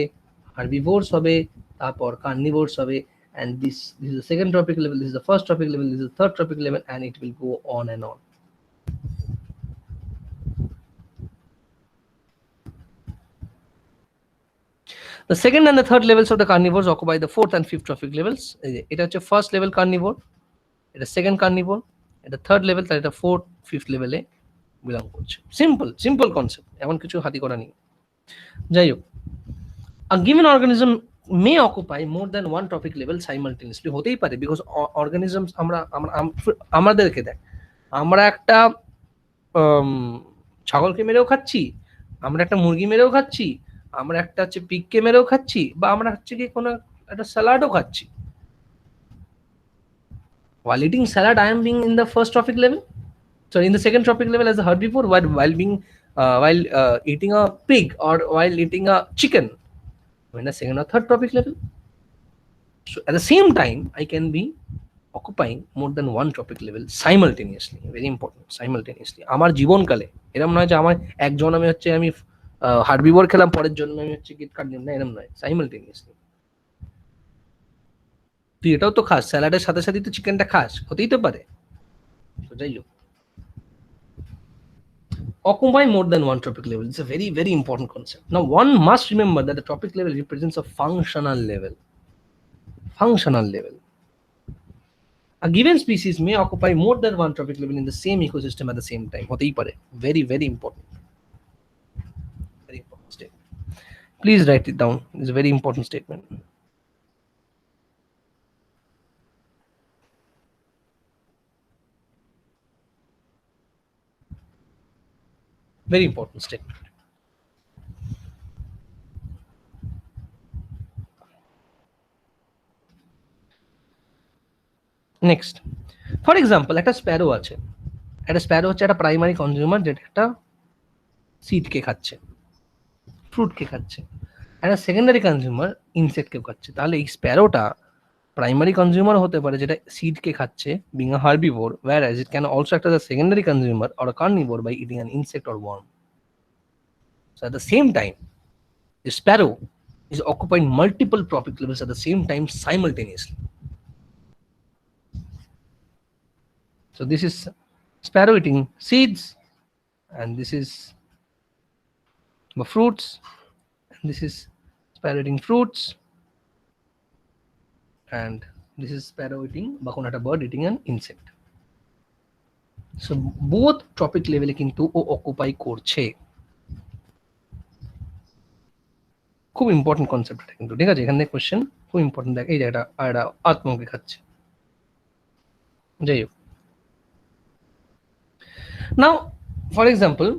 হার্বিভোরস হবে, তারপর কার্নিভোরস হবে, and this is the second tropic level, this is the first tropic level, this is the third tropic level, and it will go on and on. The second and the third levels of the carnivores occupy the fourth and fifth trophic levels. এটা হচ্ছে first level carnivore, এটা second carnivore, এটা third level, তার এটা fourth fifth লেভেলে belong করছে। Simple concept, এমন কিছু হাতি করা নেই। যাই হোক, a given organism may occupy more than one trophic level simultaneously, হতেই পারে, বিকজ অর্গানিজমস আমাদেরকে দেখ, আমরা একটা ছাগলকে মেরেও খাচ্ছি, আমরা একটা মুরগি মেরেও খাচ্ছি, আমরা একটা হচ্ছে পিগকে মেরেও খাচ্ছি, বা আমরা হচ্ছে কি কোনো একটা স্যালাডও খাচ্ছি। While eating salad, I am being in the first trophic level, so in the second trophic level as I heard before, while eating a pig or while eating a chicken, in the second or third trophic level. So at the same time, I can be occupying more than one trophic level simultaneously. Very important, simultaneously. আমার জীবনকালে এরকম নয় যে আমার একজন আমি হার্বিভোর খেলাম, পরের জন্য আমি হচ্ছে গিট কাট দিলাম, না, এরকম নয়, সাইমালটেনিয়াসলি। তুই এটাও তো খাস, স্যালাডের সাথে সাথে তো চিকেনটা খাস, হতেই তো পারে। তো যাই হোক, occupy more than one trophic level. It's a very, very important concept. Now, one must remember that the trophic level represents a functional level. Functional level. A given species may occupy more than one trophic level in the same ecosystem at the same time. হতেই পারে। Very, very important. Very important statement. Please write it down. It's a very important statement. Very important statement. Next, for example, একটা Sparrow আছে। একটা Sparrow হচ্ছে একটা primary consumer, যেটা একটা সিডকে খাচ্ছে, ফ্রুটকে খাচ্ছে। একটা সেকেন্ডারি কনজিউমার ইনসেক্টকেও খাচ্ছে। তাহলে এই স্প্যারোটা প্রাইমারি কনজিউমার হতে পারে, যেটা সিডকে খাচ্ছে, being a herbivore, whereas it can also act as a secondary consumer or a carnivore by eating an insect or worm. So at the same time, the sparrow is occupying multiple trophic levels at the same time simultaneously. So this is sparrow eating seeds, and this is the fruits, and this is sparrow eating fruits, and this is sparrow eating বা কোনো একটা bird eating an insect. So both trophic level কিন্তু ও occupy করছে। খুব important concept এটা কিন্তু, ঠিক আছে? এখানে কোশ্চেন খুব ইম্পর্টেন্ট, দেখ এই জায়গাটা আর এটা আত্মকে খাচ্ছে। যাই হোক, now for example,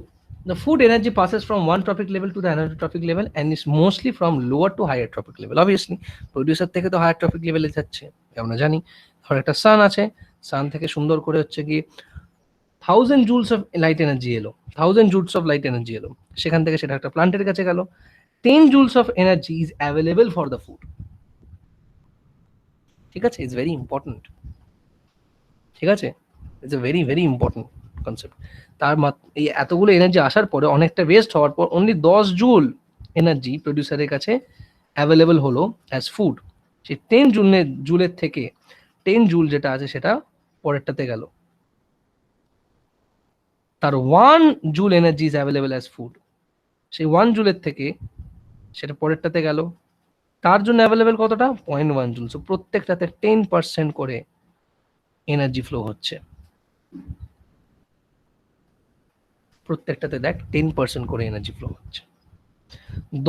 the food energy passes from one trophic level to the another trophic level and is mostly from lower to higher trophic level. Obviously producer থেকে তো হায়ার ট্রপিক লেভেলে যাচ্ছে, আমরা জানি। ধর একটা সান আছে, সান থেকে সুন্দর করে হচ্ছে কি 1000 জুলস অফ লাইট এনার্জি এলো, 1000 জুলস অফ লাইট এনার্জি এলো, সেখান থেকে সেটা একটা প্লান্টের কাছে গেল। 10 joules of energy is available for the food. ঠিক আছে, ইটস ভেরি ইম্পর্টেন্ট। ঠিক আছে, it's a very very important concept. তার এই এতগুলো এনার্জি আসার পরে অনেকটা ওয়েস্ট হওয়ার পর অনলি 10 জুল এনার্জি প্রডিউসারের কাছে অ্যাভেলেবল হলো অ্যাজ ফুড। সেই 10 জুলের থেকে 10 জুল যেটা আছে সেটা পরেরটাতে গেল। তার 1 joule energy is available as food, সেই 1 জুলের থেকে সেটা পরেরটাতে গেল। তার জন্য অ্যাভেলেবেল কতটা? 0.1 জুল। সো প্রত্যেকটাতে 10% করে এনার্জি ফ্লো হচ্ছে, প্রত্যেকটাতে দেখ 10% করে এনার্জি ফ্লো হচ্ছে।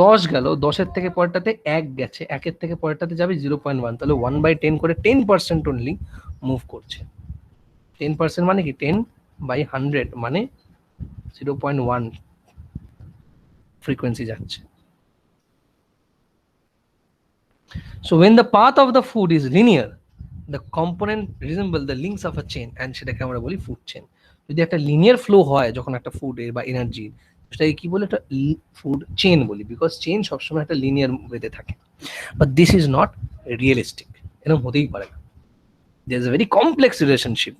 10 গেল, 10-এর থেকে পরেরটাতে 1 গেছে, 1-এর থেকে পরেরটাতে যাবে 0.1, তাহলে 1/10 করে 10% অনলি মুভ করছে। 10% মানে কি 10/100 মানে 0.1 ফ্রিকোয়েন্সি যাচ্ছে। So when the path of the food is linear, the component resemble the links of a chain, and সেটাকে আমরা বলি ফুড চেন। যদি একটা লিনিয়ার ফ্লো হয় যখন একটা ফুডের বা এনার্জির, সেটাকে কি বলি? একটা ফুড চেন বলি, বিকজ চেন সবসময় একটা লিনিয়ার ওয়েতে থাকে। But this is not realistic. এরকম হতেই পারে না। There is a very complex relationship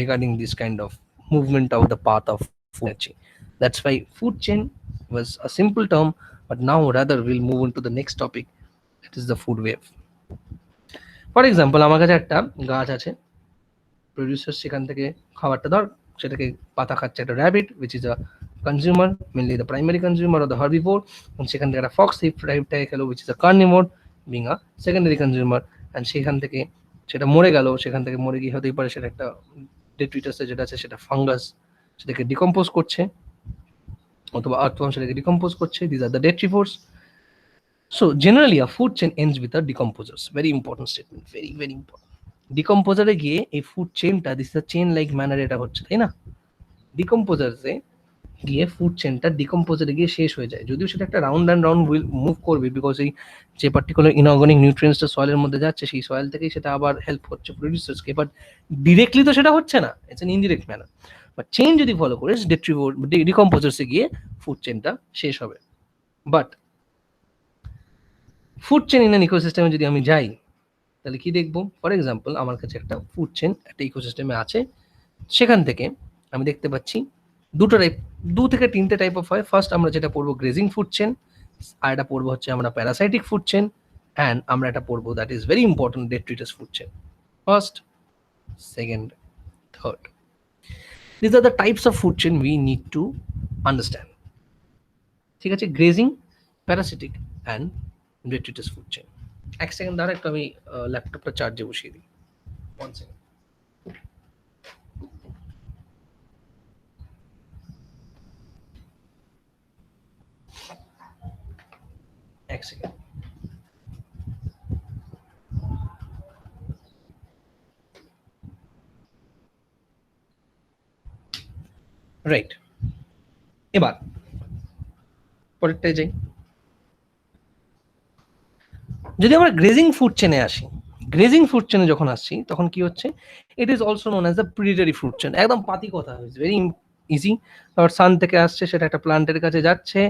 regarding this kind of movement of the path of food chain. That's why food chain was a simple term, but now rather we'll move on to the next topic, that is the food wave. For example, আমার কাছে একটা গাছ আছে, producer সেখান থেকে খাবারটা ধর সেটাকে পাতা খাচ্ছে একটা rabbit, which is a consumer, mainly the primary consumer or the herbivore, and সেখান থেকে একটা ফক্স এই র্যাবিটটাকে খেলো, which is a carnivore, being a secondary consumer, and সেখান থেকে সেটা মরে গেল, সেখান থেকে মরে গিয়ে হতেই পারে সেটা একটা ডেট্রিটাসে যেটা আছে সেটা ফাঙ্গাস সেটাকে ডিকম্পোজ করছে, অথবা আর্থওয়ার্ম সেটাকে ডিকম্পোজ করছে। This are the detritivores. So generally a food chain ends with a decomposers. Very important statement, very very important. ডিকম্পোজারে গিয়ে এই ফুড চেনটা, this is chain like manner এটা হচ্ছে, তাই না? ডিকম্পোজারে গিয়ে ফুড চেনটা ডিকম্পোজারে গিয়ে শেষ হয়ে যায়, যদিও সেটা একটা রাউন্ড অ্যান্ড রাউন্ড মুভ করবে, বিকজ এই যে পার্টিকুলার ইনঅর্গানিক নিউট্রিয়েন্টসটা সয়েলের মধ্যে যাচ্ছে সেই সয়েল থেকেই সেটা আবার হেল্প করছে প্রডিউসার্সকে, বাট ডিরেক্টলি তো সেটা হচ্ছে না, it's an indirect manner. But chain যদি ফলো করে ডিকম্পোজার্সে গিয়ে ফুড চেনটা শেষ হবে। But food chain in an ইকোসিস্টেমে যদি আমি যাই তাহলে কি দেখবো? ফর এক্সাম্পল, আমার কাছে একটা ফুড চেন একটা ইকোসিস্টেমে আছে, সেখান থেকে আমি দেখতে পাচ্ছি দু থেকে তিনটে টাইপ অফ হয়। ফার্স্ট আমরা যেটা পড়বো গ্রেজিং ফুড চেন, আর এটা পড়বো হচ্ছে আমরা প্যারাসাইটিক ফুড চেন, অ্যান্ড আমরা এটা পড়বো that is very important detritus food chain. First, second, third, this are the types of food chain we need to understand. ঠিক আছে, grazing, parasitic and detritus food chain. এক second দাঁড়া, একটু আমি ল্যাপটপটা চার্জে বসিয়ে দিই। 1 সেকেন্ড। এক সেকেন্ড। রাইট, এবার পরেরটায় যাই। যদি আমরা গ্রেজিং ফুড চেনে আসি, গ্রেজিং ফুড চেনে যখন আসছি তখন কি হচ্ছে, it is also known as the predatory food chain. একদম পাতি কথা, ইজ ভেরি ইজি। ধর সান থেকে আসছে, সেটা একটা প্লান্টের কাছে যাচ্ছে,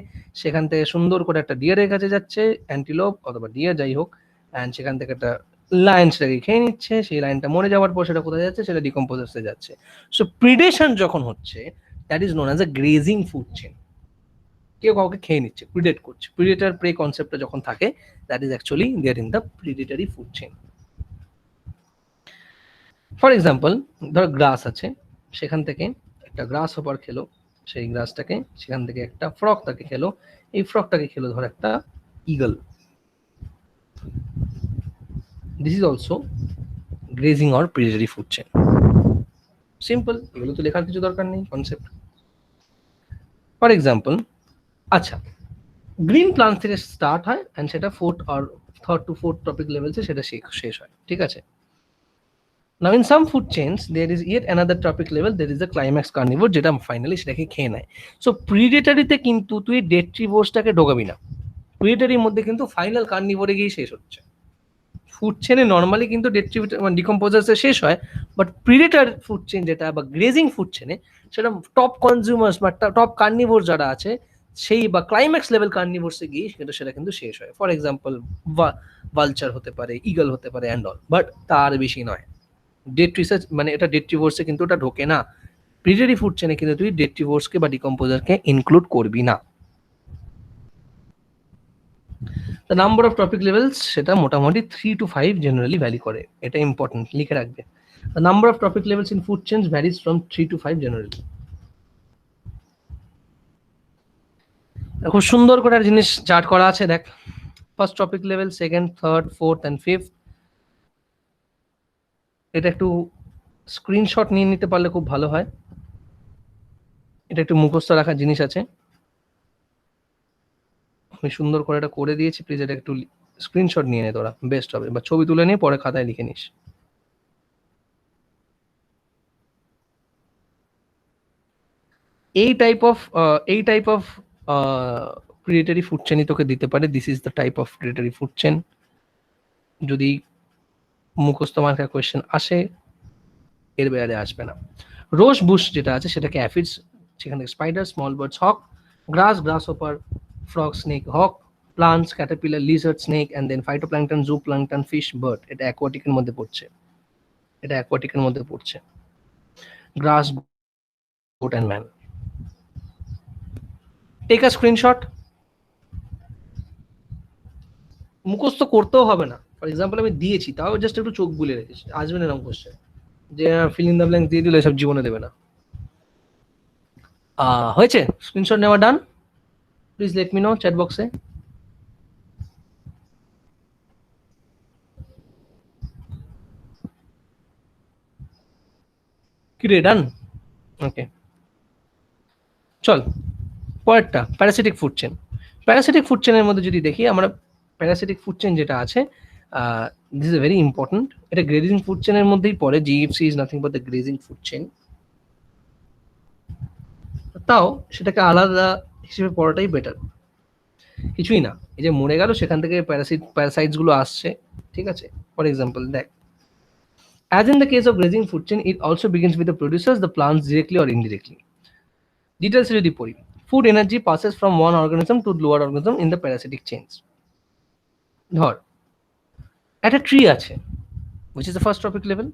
সেখান থেকে সুন্দর করে একটা ডিয়ারের কাছে যাচ্ছে, অ্যান্টিলোপ অথবা ডিয়ার যাই হোক, অ্যান্ড সেখান থেকে একটা লায়ন সেটাকে খেয়ে নিচ্ছে, সেই লাইনটা মরে যাওয়ার পর সেটা কোথায় যাচ্ছে, সেটা ডিকম্পোজার্সে যাচ্ছে। সো প্রিডেশন যখন হচ্ছে, that is known as a grazing food chain. কেউ কাউকে খেয়ে নিচ্ছে, প্রিডেট করছে। প্রিডেটর প্রে কনসেপ্টটা যখন থাকে, that is actually there in the predatory food chain. For example, ধর গ্রাস আছে, সেখান থেকে একটা গ্রাস হপার খেলো, সেই গ্রাসটাকে, সেখান থেকে একটা ফ্রক তাকে খেলো, এই ফ্রকটাকে খেলো ধর একটা eagle. This is also grazing or predatory food chain. Simple, এগুলো তো লেখার কিছু দরকার নেই, কনসেপ্ট। ফর এক্সাম্পল, আচ্ছা, গ্রিন প্লান্ট থেকে স্টার্ট হয় অ্যান্ড সেটা থার্ড টু ফোর্থ টপিক লেভেলসে সেটা শেষ হয়, ঠিক আছে। Now in some food chains there is yet another topic level, there is a climax carnivore যেটা ফাইনালি সেটাকে খেয়ে নেয়। সো প্রিডেটরিতে কিন্তু তুই ডেট্রিভোরসটাকে ঢোকাবি না, প্রিডেটরির মধ্যে কিন্তু ফাইনাল কার্নিভোরে গিয়ে শেষ হচ্ছে। ফুড চেনে নর্মালি কিন্তু ডিকম্পোজার্সে শেষ হয়, বাট প্রিডেটর ফুড চেন যেটা বা গ্রেজিং ফুড চেনে, সেটা টপ কনজিউমার্স বা টপ কার্নিভোর যারা আছে সেই বা ক্লাইম্যাক্স লেভেল কার্নিভোরসে গিয়ে সেটা কিন্তু শেষ হয়। ফর এক্সাম্পল, ভালচার হতে পারে, ইগল হতে পারে অ্যান্ড অল, বাট তার বেশি নয়। ডেট্রিসার্চ মানে এটা ডেট্রিভোরসে কিন্তু ওটা ঢোকে না। প্রিডেটরি ফুড চেনে কিন্তু তুই ডেট্রিভোরসকে বা ডিকম্পোজারকে ইনক্লুড করবি না। The number of topic levels সেটা মোটামুটি 3 to 5 জেনারেলি ভ্যারি করে, এটা ইম্পর্টেন্ট, লিখে রাখবে। The number of topic levels in food chains varies from 3 to 5 generally. খুব সুন্দর করে একটা জিনিস চার্ট করা আছে, দেখ। First topic level, second, third, fourth and fifth. এটা একটু স্ক্রিনশট নিয়ে নিতে পারলে খুব ভালো হয়, এটা একটু মুখস্থ রাখার জিনিস আছে। আমি সুন্দর করে এটা করে দিয়েছি, প্লিজ এটা একটু স্ক্রিনশট নিয়ে নে তোরা, বেস্ট হবে, বা ছবি তুলে নিয়ে পরে খাতায় লিখে নিস। এই টাইপ অফ প্রিডেটরি ফুড চেনই তোকে দিতে পারে। This is the type of predatory food chain. যদি মুখস্থ মার্কা কোয়েশ্চেন আসে, এর বাইরে আসবে না। রোজ বুশ যেটা আছে সেটাকে অ্যাফিডস, সেখান থেকে spider, small birds, hawk, grass, grasshopper, frog, snake, hawk, plants, caterpillar, lizard, snake, and then phytoplankton, zooplankton, fish, bird. এটা অ্যাকোয়াটিকের মধ্যে পড়ছে, এটা অ্যাকোয়াটিকের মধ্যে পড়ছে। গ্রাস, goat and man. Take a screenshot. মুখস্থ করতেও হবে না, ফর এক্সাম্পল আমি দিয়েছি, তাও জাস্ট একটু চোখ বুলে রেখেছি, আসবে না এরকম কোশ্চেন যে ফিল ইন দ্য ব্ল্যাঙ্ক দিয়ে দিলে সব জীবনে দেবে না। হয়েছে? স্ক্রিনশট নেওয়া done? Please let me know chat বক্সে। কি রে, ডান? ওকে, চল পরেরটা, parasitic food chain. Parasitic food চেনের মধ্যে যদি দেখি আমরা, প্যারাসিটিক ফুড চেন যেটা আছে, দিস ইজ ভেরি ইম্পর্টেন্ট। এটা গ্রেজিং ফুড চেনের মধ্যেই পড়ে। GFC is nothing but the grazing food chain. তাও সেটাকে আলাদা হিসেবে পড়াটাই বেটার, কিছুই না। এই যে মরে গেল, সেখান থেকে প্যারাসাইটস গুলো আসছে, ঠিক আছে? ফর এক্সাম্পল দেখ, as in the case of grazing food chain, it also begins with the producers, the plants directly or indirectly. Details যদি পড়ি, food energy passes from one organism to lower organism in the parasitic chains. ধর একটা tree আছে, which is the first trophic level,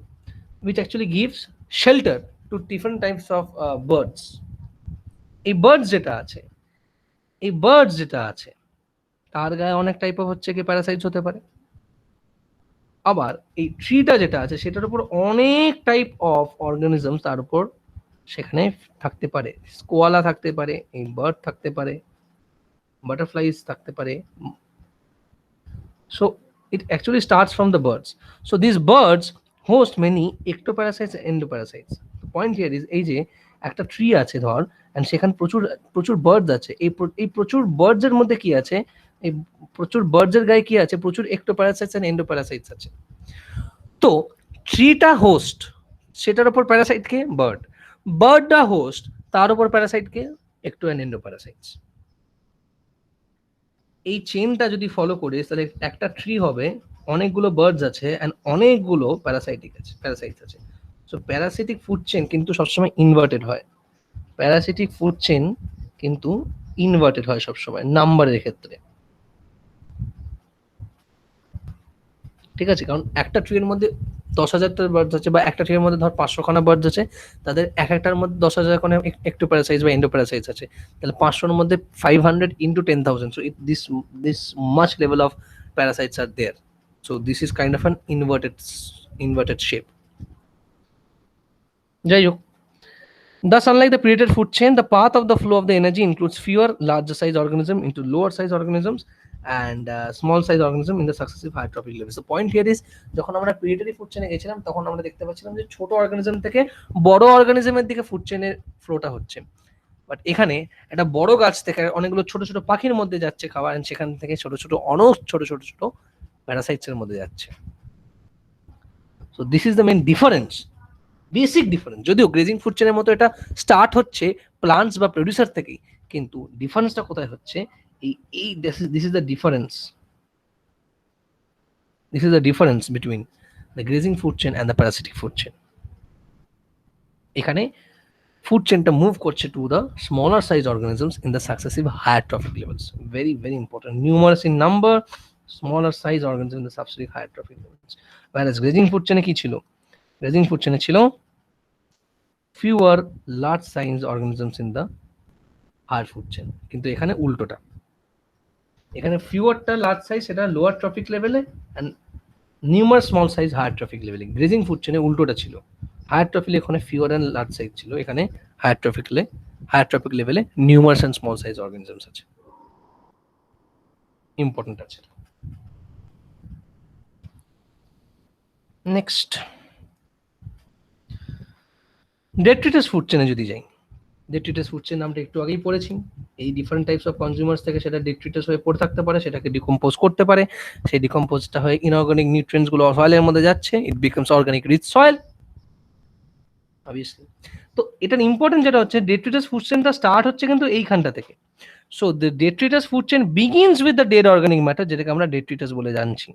which actually gives shelter to different types of birds. এই birds যেটা আছে, এই birds যেটা আছে তার গায়ে অনেক টাইপ অফ হচ্ছে কি প্যারাসাইটস হতে পারে। আবার এই ট্রিটা যেটা আছে সেটার উপর অনেক টাইপ অফ অর্গানিজম তার উপর সেখানে থাকতে পারে। স্কোয়ালা থাকতে পারে, এই বার্ড থাকতে পারে, বাটারফ্লাইজ থাকতে পারে। So it actually starts from the birds. So these birds host many ectoparasites and endoparasites. The point here is এই যে একটা ট্রি আছে ধর, and সেখানে প্রচুর প্রচুর বার্ডস আছে। এই প্রচুর বার্ডস এর মধ্যে কি আছে, এই প্রচুর বার্ডস এর গায়ে কি আছে, প্রচুর ectoparasites and endoparasites আছে। তো ট্রিটা হোস্ট, সেটার উপর প্যারাসাইট কে? বার্ড। বার্ডটা হোস্ট, তার উপর প্যারাসাইট কে? একটো অ্যান্ড এন্ডোপ্যারাসাইটস। এই চেনটা যদি ফলো করি তাহলে একটা ট্রি হবে, অনেকগুলো বার্ডস আছে এন্ড অনেকগুলো প্যারাসাইটস আছে। সো প্যারাসিটিক ফুড চেন কিন্তু সবসময় ইনভার্টেড হয়। প্যারাসিটিক ফুড চেন কিন্তু ইনভার্টেড হয় সবসময় নাম্বারের ক্ষেত্রে, ঠিক আছে? কারণ একটা ট্রির মধ্যে 10,000টা বার্ডস আছে, বা একটা ট্রির মধ্যে ধর 500খানা বার্ডস আছে, তাদের এক একটার মধ্যে 10,000 খানা একটোপ্যারাসাইটস বা এন্ডোপ্যারাসাইটস আছে। তাহলে 500-র মধ্যে 500 into 10,000, so this much level of parasites are there. So this is kind of an inverted shape. যাই হোক, thus unlike the predator food chain, the path of the flow of the energy includes fewer larger size organisms into lower size organisms and small size organism in the successive higher trophic levels. The point here is, যখন আমরা predatory food চেনে গেছিলাম তখন আমরা দেখতে পাচ্ছিলাম যে ছোট অর্গানিজম থেকে বড় অর্গানিজমের দিকে ফুড চেনের ফ্লোটা হচ্ছে। বাট এখানে একটা বড় গাছ থেকে অনেকগুলো ছোট ছোট পাখির মধ্যে যাচ্ছে খাবার, এন্ড সেখান থেকে ছোট ছোট ছোট প্যারাসাইটস এর মধ্যে যাচ্ছে। So this is the main difference, basic difference. যদিও গ্রেজিং ফুড চেনের মতো এটা স্টার্ট হচ্ছে প্লান্টস বা প্রোডিউসার থেকেই, কিন্তু ডিফারেন্সটা কোথায় হচ্ছে, এই this is the difference. This is the difference between the grazing food chain and the parasitic food chain. এখানে ফুড চেনটা মুভ করছে to the smaller size organisms in the successive higher trophic levels. Very very important, numerous in number, smaller size organism in the successive higher trophic levels. whereas grazing food চেনে কি ছিল, grazing food চেনে ছিল fewer large size organisms in the higher food chain, কিন্তু এখানে উল্টোটা, এখানে ফিউয়ারটা লার্জ সাইজ সেটা লোয়ার ট্রফিক লেভেলে and numerous small size higher trophic লেভেলে। গ্রেজিং ফুড চেনে উল্টোটা ছিল, হায়ার ট্রফিক এখানে ফিউয়ার এন্ড লার্জ সাইজ ছিল, এখানে হায়ার ট্রফিক লেভেলে numerous and small size organisms আছে। ইম্পর্টেন্ট আছে। নেক্সট, ডেট্রিটাস ফুড চেনে যদি যাই, ডেট্রিটাস ফুড চেন নামটা একটু আগেই পড়েছি। এই ডিফারেন্ট টাইপস অফ কনজিউমার্স থেকে সেটা ডেট্রিটাস হয়ে পড়ে থাকতে পারে, সেটাকে ডিকম্পোজ করতে পারে, সেই ডিকম্পোজটা হয়ে ইনঅর্গানিক নিউট্রিয়েন্টস গুলো সয়েলের মধ্যে যাচ্ছে, it becomes organic rich soil obviously. তো এটার ইম্পর্টেন্ট যেটা হচ্ছে, ডেট্রিটাস ফুড চেনটা স্টার্ট হচ্ছে কিন্তু এইখানটা থেকে। So the detritus food chain begins with the dead organic matter, যেটাকে আমরা ডেট্রিটাস বলে জানছি।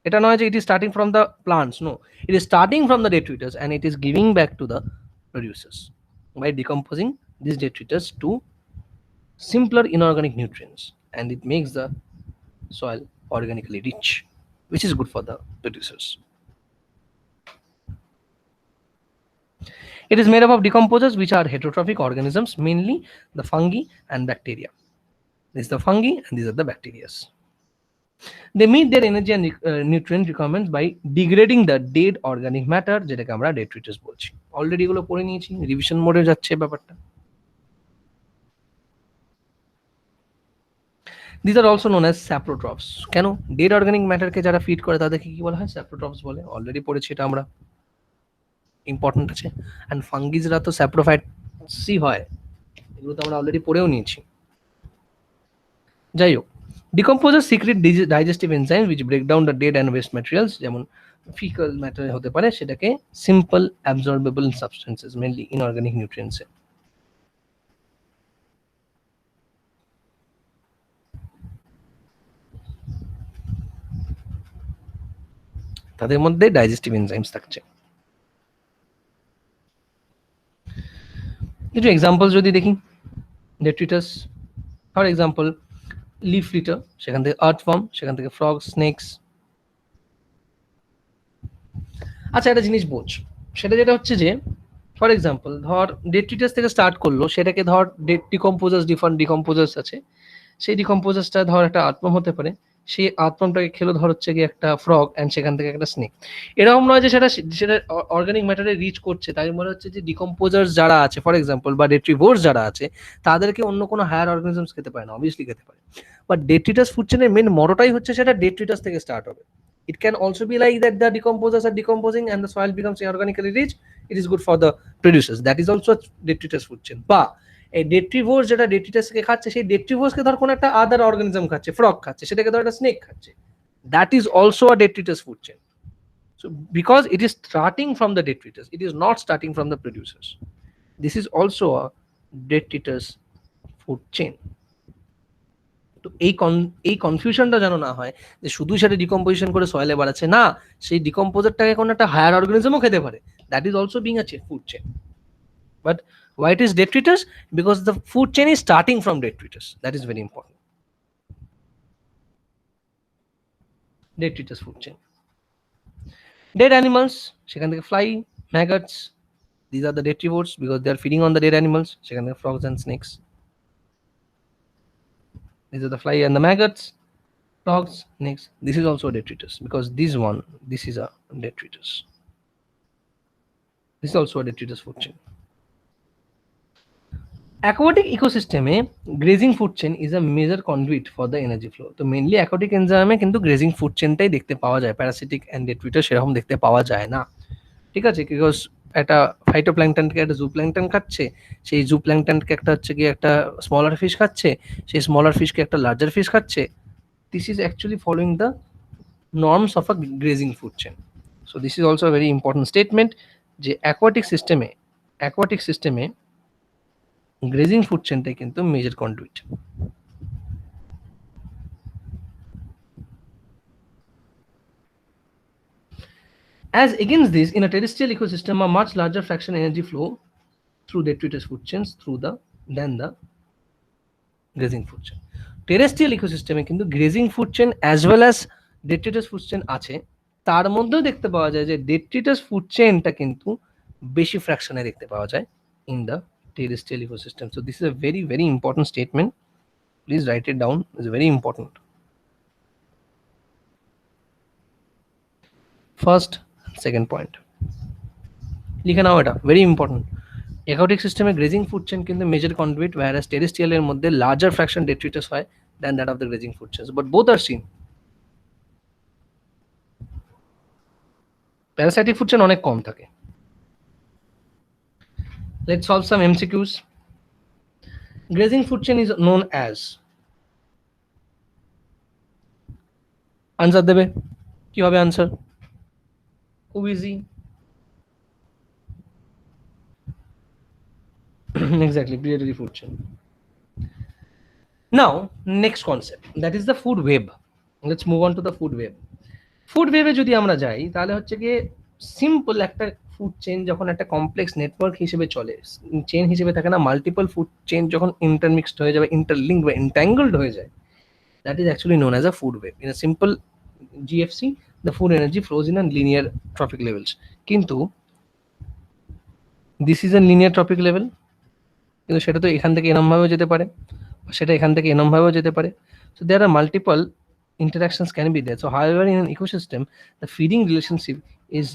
এটা নয় যে it is starting from the plants, no, it is starting from the detritus and it is giving back to the producers by decomposing these detritus to simpler inorganic nutrients, and it makes the soil organically rich, which is good for the producers. It is made up of decomposers, which are heterotrophic organisms, mainly the fungi and bacteria. This is the fungi and these are the bacteria. They meet their energy and nutrient requirements by degrading the dead organic matter, যেটাকে আমরা detritus বলছি। Already এগুলো পড়ে নিয়েছি, revision মোডে যাচ্ছে ব্যাপারটা। These are also known as saprotrophs. কেন? ডেড অর্গানিক ম্যাটারকে যারা ফিড করে তাদেরকে কি বলা হয়? স্যাপ্রোট্রফস বলে। অলরেডি পড়েছি এটা আমরা, ইম্পর্টেন্ট আছে। অ্যান্ড ফাঙ্গিসরা তো স্যাপ্রোফাইটসই হয়, এগুলো তো আমরা অলরেডি পড়েও নিয়েছি। যাই হোক, decomposer secret digestive enzyme which break down the dead and waste materials, যেমন ফিকাল ম্যাটার হতে পারে, সেটাকে simple absorbable substances, mainly inorganic নিউট্রিয়েন্টসে। তাদের মধ্যে ডাইজেস্টিভ এনজাইমস থাকছে। কিছু এক্সাম্পল যদি দেখি, detritus for example leaf litter, সেখান থেকে আর্থওয়ার্ম, সেখান থেকে ফ্রগ, স্নেকস। আচ্ছা, একটা জিনিস বোঝ, সেটা যেটা হচ্ছে যে ফর এক্সাম্পল ধর ডেট্রিটাস থেকে স্টার্ট করলো, সেটাকে ধর ডিকম্পোজার্স, ডিফারেন্ট ডিকম্পোজার্স আছে, সেই ডিকম্পোজার্সটা ধর একটা আর্থওয়ার্ম হতে পারে, সেই আর্থওয়ার্মটাকে খেলো ধর হচ্ছে গিয়ে একটা ফ্রগ, অ্যান্ড সেখান থেকে একটা স্নেক। এরকম নয় যে সেটা সেটা অর্গানিক ম্যাটারে রিচ করছে, তাই মনে হচ্ছে যে ডিকম্পোজার্স যারা আছে ফর এক্সাম্পল বা ডেট্রিভোর্স যারা আছে তাদেরকে অন্য কোনো হায়ার অর্গানিজমস খেতে পারে না, অবভিয়াসলি খেতে পারে। বাট ডেট্রিটাস ফুড চেনের মেন মটোটাই হচ্ছে সেটা ডেট্রিটাস থেকে স্টার্ট হবে। It can also be like that the decomposers are decomposing and the soil becomes organically rich. It is good for the producers. That is also a detritus food chain. বা এই ডেট্রিভোর্স যেটা ডেট্রিটাসকে খাচ্ছে, সেই ডেট্রিভোর্সকে ধর কোনো একটা আদার অর্গানিজম খাচ্ছে, ফ্রগ খাচ্ছে, সেটাকে ধর একটা স্নেক খাচ্ছে, that is also a detritus food chain. So because it is starting from the detritus, it is not starting from the producers. This is also a detritus food chain. তো এই কনফিউশনটা যেন না হয় যে শুধু সেটা ডিকম্পোজিশন করে সয়েলে বাড়াচ্ছে, না, সেই ডিকম্পোজারটাকে কোনো একটা হায়ার অর্গানিজমও খেতে পারে, that is also being a food chain. But why it is detritus? Because the food chain is starting from detritus. That is very important. Detritus food chain. Dead animals, সেখান থেকে fly, maggots, these are the detrivores because they are feeding on the dead animals, সেখান থেকে frogs and snakes. These are the fly and the maggots, frogs, snakes. This is also a detritus because this is a detritus. This is also a detritus food chain. Aquatic ecosystem grazing food chain is a major conduit for the energy flow. তো mainly aquatic এনজাইমে কিন্তু grazing food চেনটাই দেখতে পাওয়া যায়, parasitic and detritus সেরকম দেখতে পাওয়া যায় না, ঠিক আছে? বিকজ একটা ফাইটোপ্ল্যাঙ্কটনকে একটা জুপ্ল্যাঙ্কটন খাচ্ছে, সেই জুপ্ল্যাঙ্কটনকে একটা হচ্ছে কি একটা স্মলার ফিশ খাচ্ছে, সেই স্মলার ফিশকে একটা লার্জার ফিশ খাচ্ছে। This is actually following the norms of a grazing food chain. So this is also very important statement যে অ্যাকোয়াটিক সিস্টেমে গ্রেজিং ফুড চেনটাই কিন্তু major conduit. As against this, in a terrestrial ecosystem, a much larger fraction energy flow through detritus food chains than the grazing food chain. Terrestrial ecosystem কিন্তু grazing food chain as well as detritus food chain আছে, তার মধ্যেও দেখতে পাওয়া যায় যে detritus food chainটা কিন্তু বেশি ফ্র্যাকশনে দেখতে পাওয়া যায় in the terrestrial ecosystem. So this is a very very important statement. Please write it down. It's very important. First, second point. লিখে নাও, এটা very important. Aquatic system grazing food chain কিন্তু major conduit, whereas terrestrial এর মধ্যে larger fraction detritus হয় than that of the grazing food chains, but both are seen. Parasitic food chain অনেক কম থাকে। Let's solve some MCQs. Grazing food chain is known as, answer দেবে, কি হবে answer? খুব easy. Exactly, predatory food chain. Now, next concept, that is the food web. Let's move on to the food web. Food ওয়েবে যদি আমরা যাই তাহলে হচ্ছে গিয়ে সিম্পল একটা ফুড চেইন যখন একটা কমপ্লেক্স নেটওয়ার্ক হিসেবে চলে, চেইন হিসেবে থাকে না, মাল্টিপল ফুড চেইন যখন ইন্টারমিক্সড হয়ে যাবে, ইন্টারলিঙ্ক বা এন্ট্যাঙ্গলড হয়ে যায়, that is actually known as a food web. In a simple GFC, the food energy flows in a linear trophic levels. কিন্তু this is a linear trophic level, কিন্তু সেটা তো এখান থেকে এরম ভাবেও যেতে পারে, সেটা এখান থেকে এরম ভাবেও যেতে পারে। So there are multiple interactions can be there. So however in an ecosystem the feeding relationship is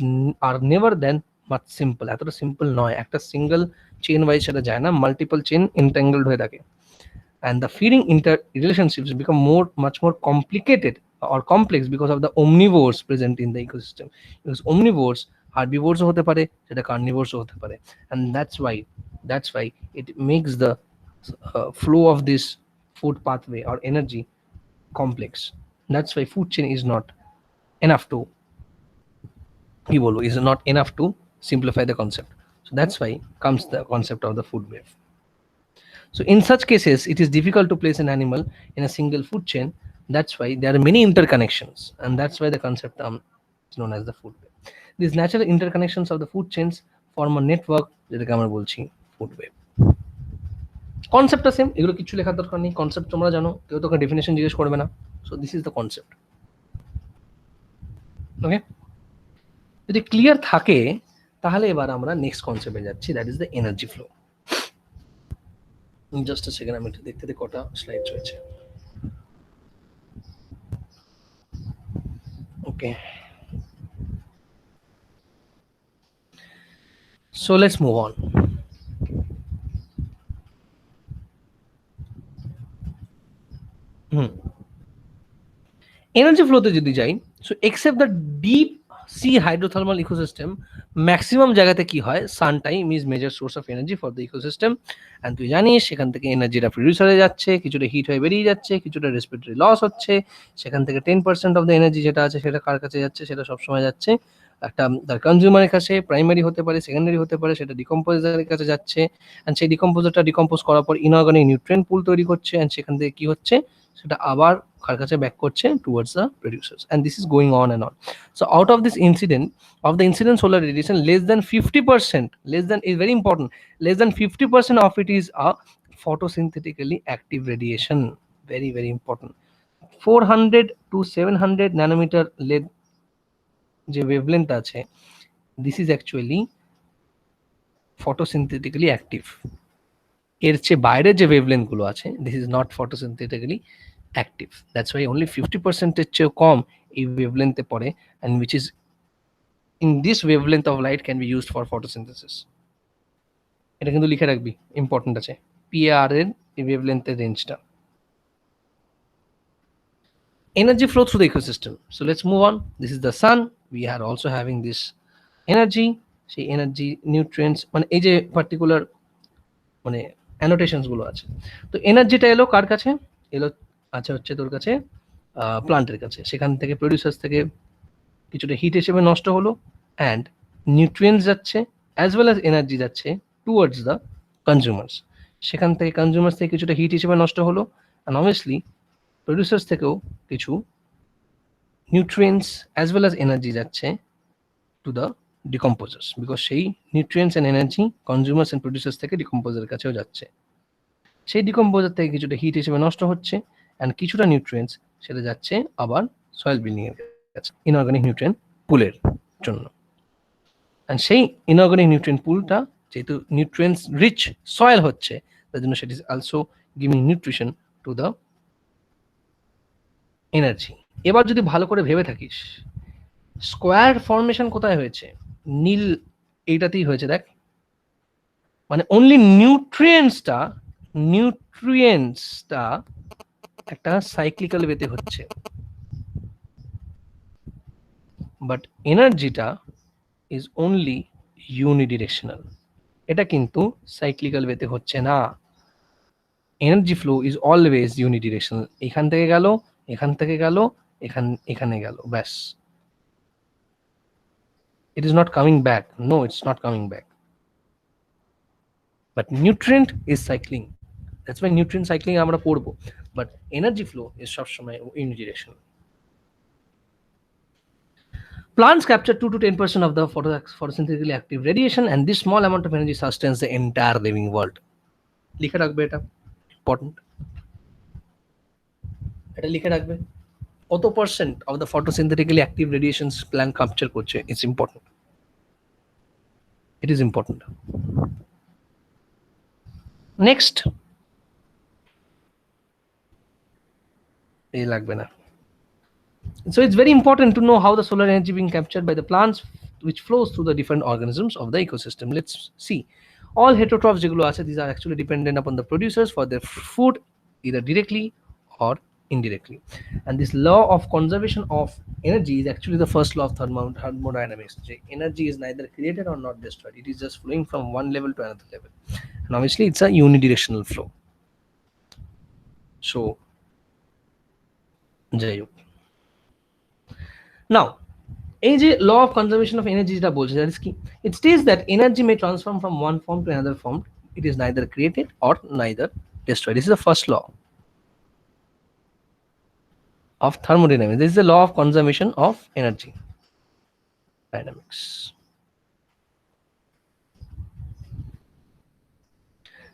are never then much simple. এতটা সিম্পল নয়, একটা সিঙ্গেল চেইন ওয়াইজ সেটা যায় না, মাল্টিপল চেইন এন্ট্যাঙ্গলড হয়ে থাকে। And the feeding relationships become much more complicated or complex because of the omnivores present in the ecosystem. Because omnivores, herbivores hote pare, seta carnivores hote pare, and that's why it makes the flow of this food pathway or energy complex. That's why food chain is not enough to is not enough to simplify the concept. So that's why comes the concept of the food web. So in such cases, it is difficult to place an animal in a single food chain. That's why there are many interconnections, and that's why the concept is known as the food web. These natural interconnections of the food chains form a network যেটাকে আমরা বলছি food web. কনসেপ্টটা same, এগুলো কিছু লেখার দরকার নেই, concept তোমরা জানো, কেউ তোকে ডেফিনেশন জিজ্ঞেস করবে না। So this is the concept. Okay, যদি ক্লিয়ার থাকে তাহলে এবার আমরা নেক্সট কনসেপ্টে যাচ্ছি, that is the energy flow. Just a second, আমি একটু দেখতে কটা স্লাইড রয়েছে। Okay, so let's move on. Energy flow তে যদি যাই, so except the deep sea hydrothermal ecosystem, maximum জায়গাতে কি হয়, sun time is major source of energy for the ecosystem, and তুই জানিস সেখান থেকে এনার্জিটা প্রডিউস হয়ে যাচ্ছে, কিছুটা হিট হয়ে বেরিয়ে যাচ্ছে, কিছুটা রেসপিরেটরি লস হচ্ছে, সেখান থেকে 10% অফ দ্য এনার্জি যেটা আছে সেটা কার কাছে যাচ্ছে, সেটা সবসময় যাচ্ছে একটা তার কনজিউমারের কাছে, প্রাইমারি হতে পারে, সেকেন্ডারি হতে পারে, সেটা ডিকম্পোজারের কাছে যাচ্ছে, অ্যান্ড সেই ডিকম্পোজারটা ডিকম্পোজ করার পর ইনঅর্গানিক নিউট্রিয়েন্ট পুল তৈরি করছে, অ্যান্ড সেখান থেকে কি হচ্ছে, সেটা আবার কার কাছে ব্যাক করছে, towards the producers, and this is going on and on. So out of this incident of the incident solar radiation, less than 50%, less than is very important, less than 50% of it is a photosynthetically active radiation. Very very important. 400 to 700 nanometer length যে wavelength আছে, this is actually photosynthetically active. এর চেয়ে বাইরে যে wavelength গুলো আছে, this is not photosynthetically active. That's why only 50% এর চেয়ে কম এই wavelength এ পড়ে, and which is in this wavelength of light can be used for photosynthesis. এটা কিন্তু লিখে রাখবি, ইম্পর্টেন্ট আছে, PAR এর এই wavelength এর রেঞ্জটা। Energy flow through the ecosystem. So let's move on. This is the sun. We are also having this energy, সেই এনার্জি নিউট্রিয়েন্টস, মানে এই যে পার্টিকুলার মানে অ্যানোটেশনস গুলো আছে। তো এনার্জিটা এলো কার কাছে, এলো আছে হচ্ছে তোর কাছে প্লান্টের কাছে, সেখান থেকে প্রডিউসার্স থেকে কিছুটা হিট হিসেবে নষ্ট হলো, অ্যান্ড নিউট্রিয়েন্টস যাচ্ছে অ্যাজ ওয়েল অ্যাজ এনার্জি যাচ্ছে টুয়ার্ডস দ্য কনজিউমার্স, সেখান থেকে কনজিউমার্স থেকে কিছুটা হিট হিসেবে নষ্ট হলো, অ্যান্ড অবভিয়াসলি প্রডিউসার্স থেকেও কিছু nutrients as well as energy যাচ্ছে টু দ্য ডিকম্পোজার্স, বিকজ সেই nutrients and energy consumers and producers থেকে ডিকম্পোজারের কাছেও যাচ্ছে, সেই ডিকম্পোজার থেকে কিছুটা হিট হিসেবে নষ্ট হচ্ছে, অ্যান্ড কিছুটা নিউট্রিয়েন্টস সেটা যাচ্ছে আবার সয়েল বিল্ডিং এর কাছে, ইনঅর্গানিক নিউট্রিয়েন্ট পুলের জন্য, অ্যান্ড সেই ইনঅর্গানিক নিউট্রিয়েন্ট পুলটা যেহেতু নিউট্রিয়েন্টস রিচ সয়েল হচ্ছে, তার জন্য set is also giving nutrition to the energy. এবার যদি ভালো করে ভেবে থাকিস, স্কোয়ার ফর্মেশন কোথায় হয়েছে, নীল এইটাতেই হয়েছে, দেখ, মানে অনলি নিউট্রিয়েন্টসটা একটা সাইক্লিক্যাল ওয়েতে হচ্ছে, বাট এনার্জিটা ইজ অনলি ইউনিডিরেকশনাল, এটা কিন্তু সাইক্লিক্যাল ওয়েতে হচ্ছে না। Energy flow is always unidirectional, এখান থেকে গেল, এখান থেকে গেল, এখানে গেল, ব্যাস। It is not coming back. No, it's not coming back. But nutrient is cycling. That's why nutrient cycling আমরা পড়বো, but energy flow is সবসময় unidirectional. Plants capture 2 to 10% of the photosynthetically active radiation, and this small amount of energy sustains the entire living world. লিখে রাখবে এটা, important, এটা লিখে রাখবে। কত percent of the photosynthetically active radiations plant capture করছে, it's important, it is important. Next, এই লাগবে না। So it's very important to know how the solar energy being captured by the plants, which flows through the different organisms of the ecosystem. Let's see. All heterotrophs যেগুলো আছে, these are actually dependent upon the producers for their food, either directly or indirectly. And this law of conservation of energy is actually the first law of thermodynamics. Energy is neither created or not destroyed. It is just flowing from one level to another level. And obviously it's a unidirectional flow. So, যাই হোক। Now, এই যে law of conservation of energy যেটা বলছে, that is key. It states that energy may transform from one form to another form. It is neither created or neither destroyed. This is the first law of thermodynamics. This is the law of conservation of energy dynamics.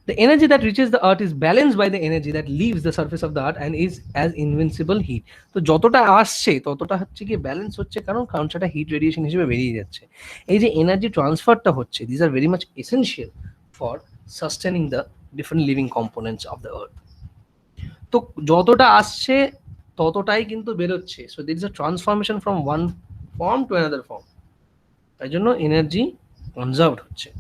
The energy that reaches the earth is balanced by the energy that leaves the surface of the earth and is as invincible heat. তো যতটা আসছে ততটা হচ্ছে কি balance হচ্ছে, কারণ সেটা hit radiation হিসেবে বেরিয়ে যাচ্ছে। এই যে এনার্জি ট্রান্সফারটা হচ্ছে, this are very much essential for sustaining the different living components of the earth. তো যতটা আসছে ততটাই কিন্তু বেরোচ্ছে। So there is a transformation from one form to another form, তাই জন্য এনার্জি কনজার্ভড হচ্ছে।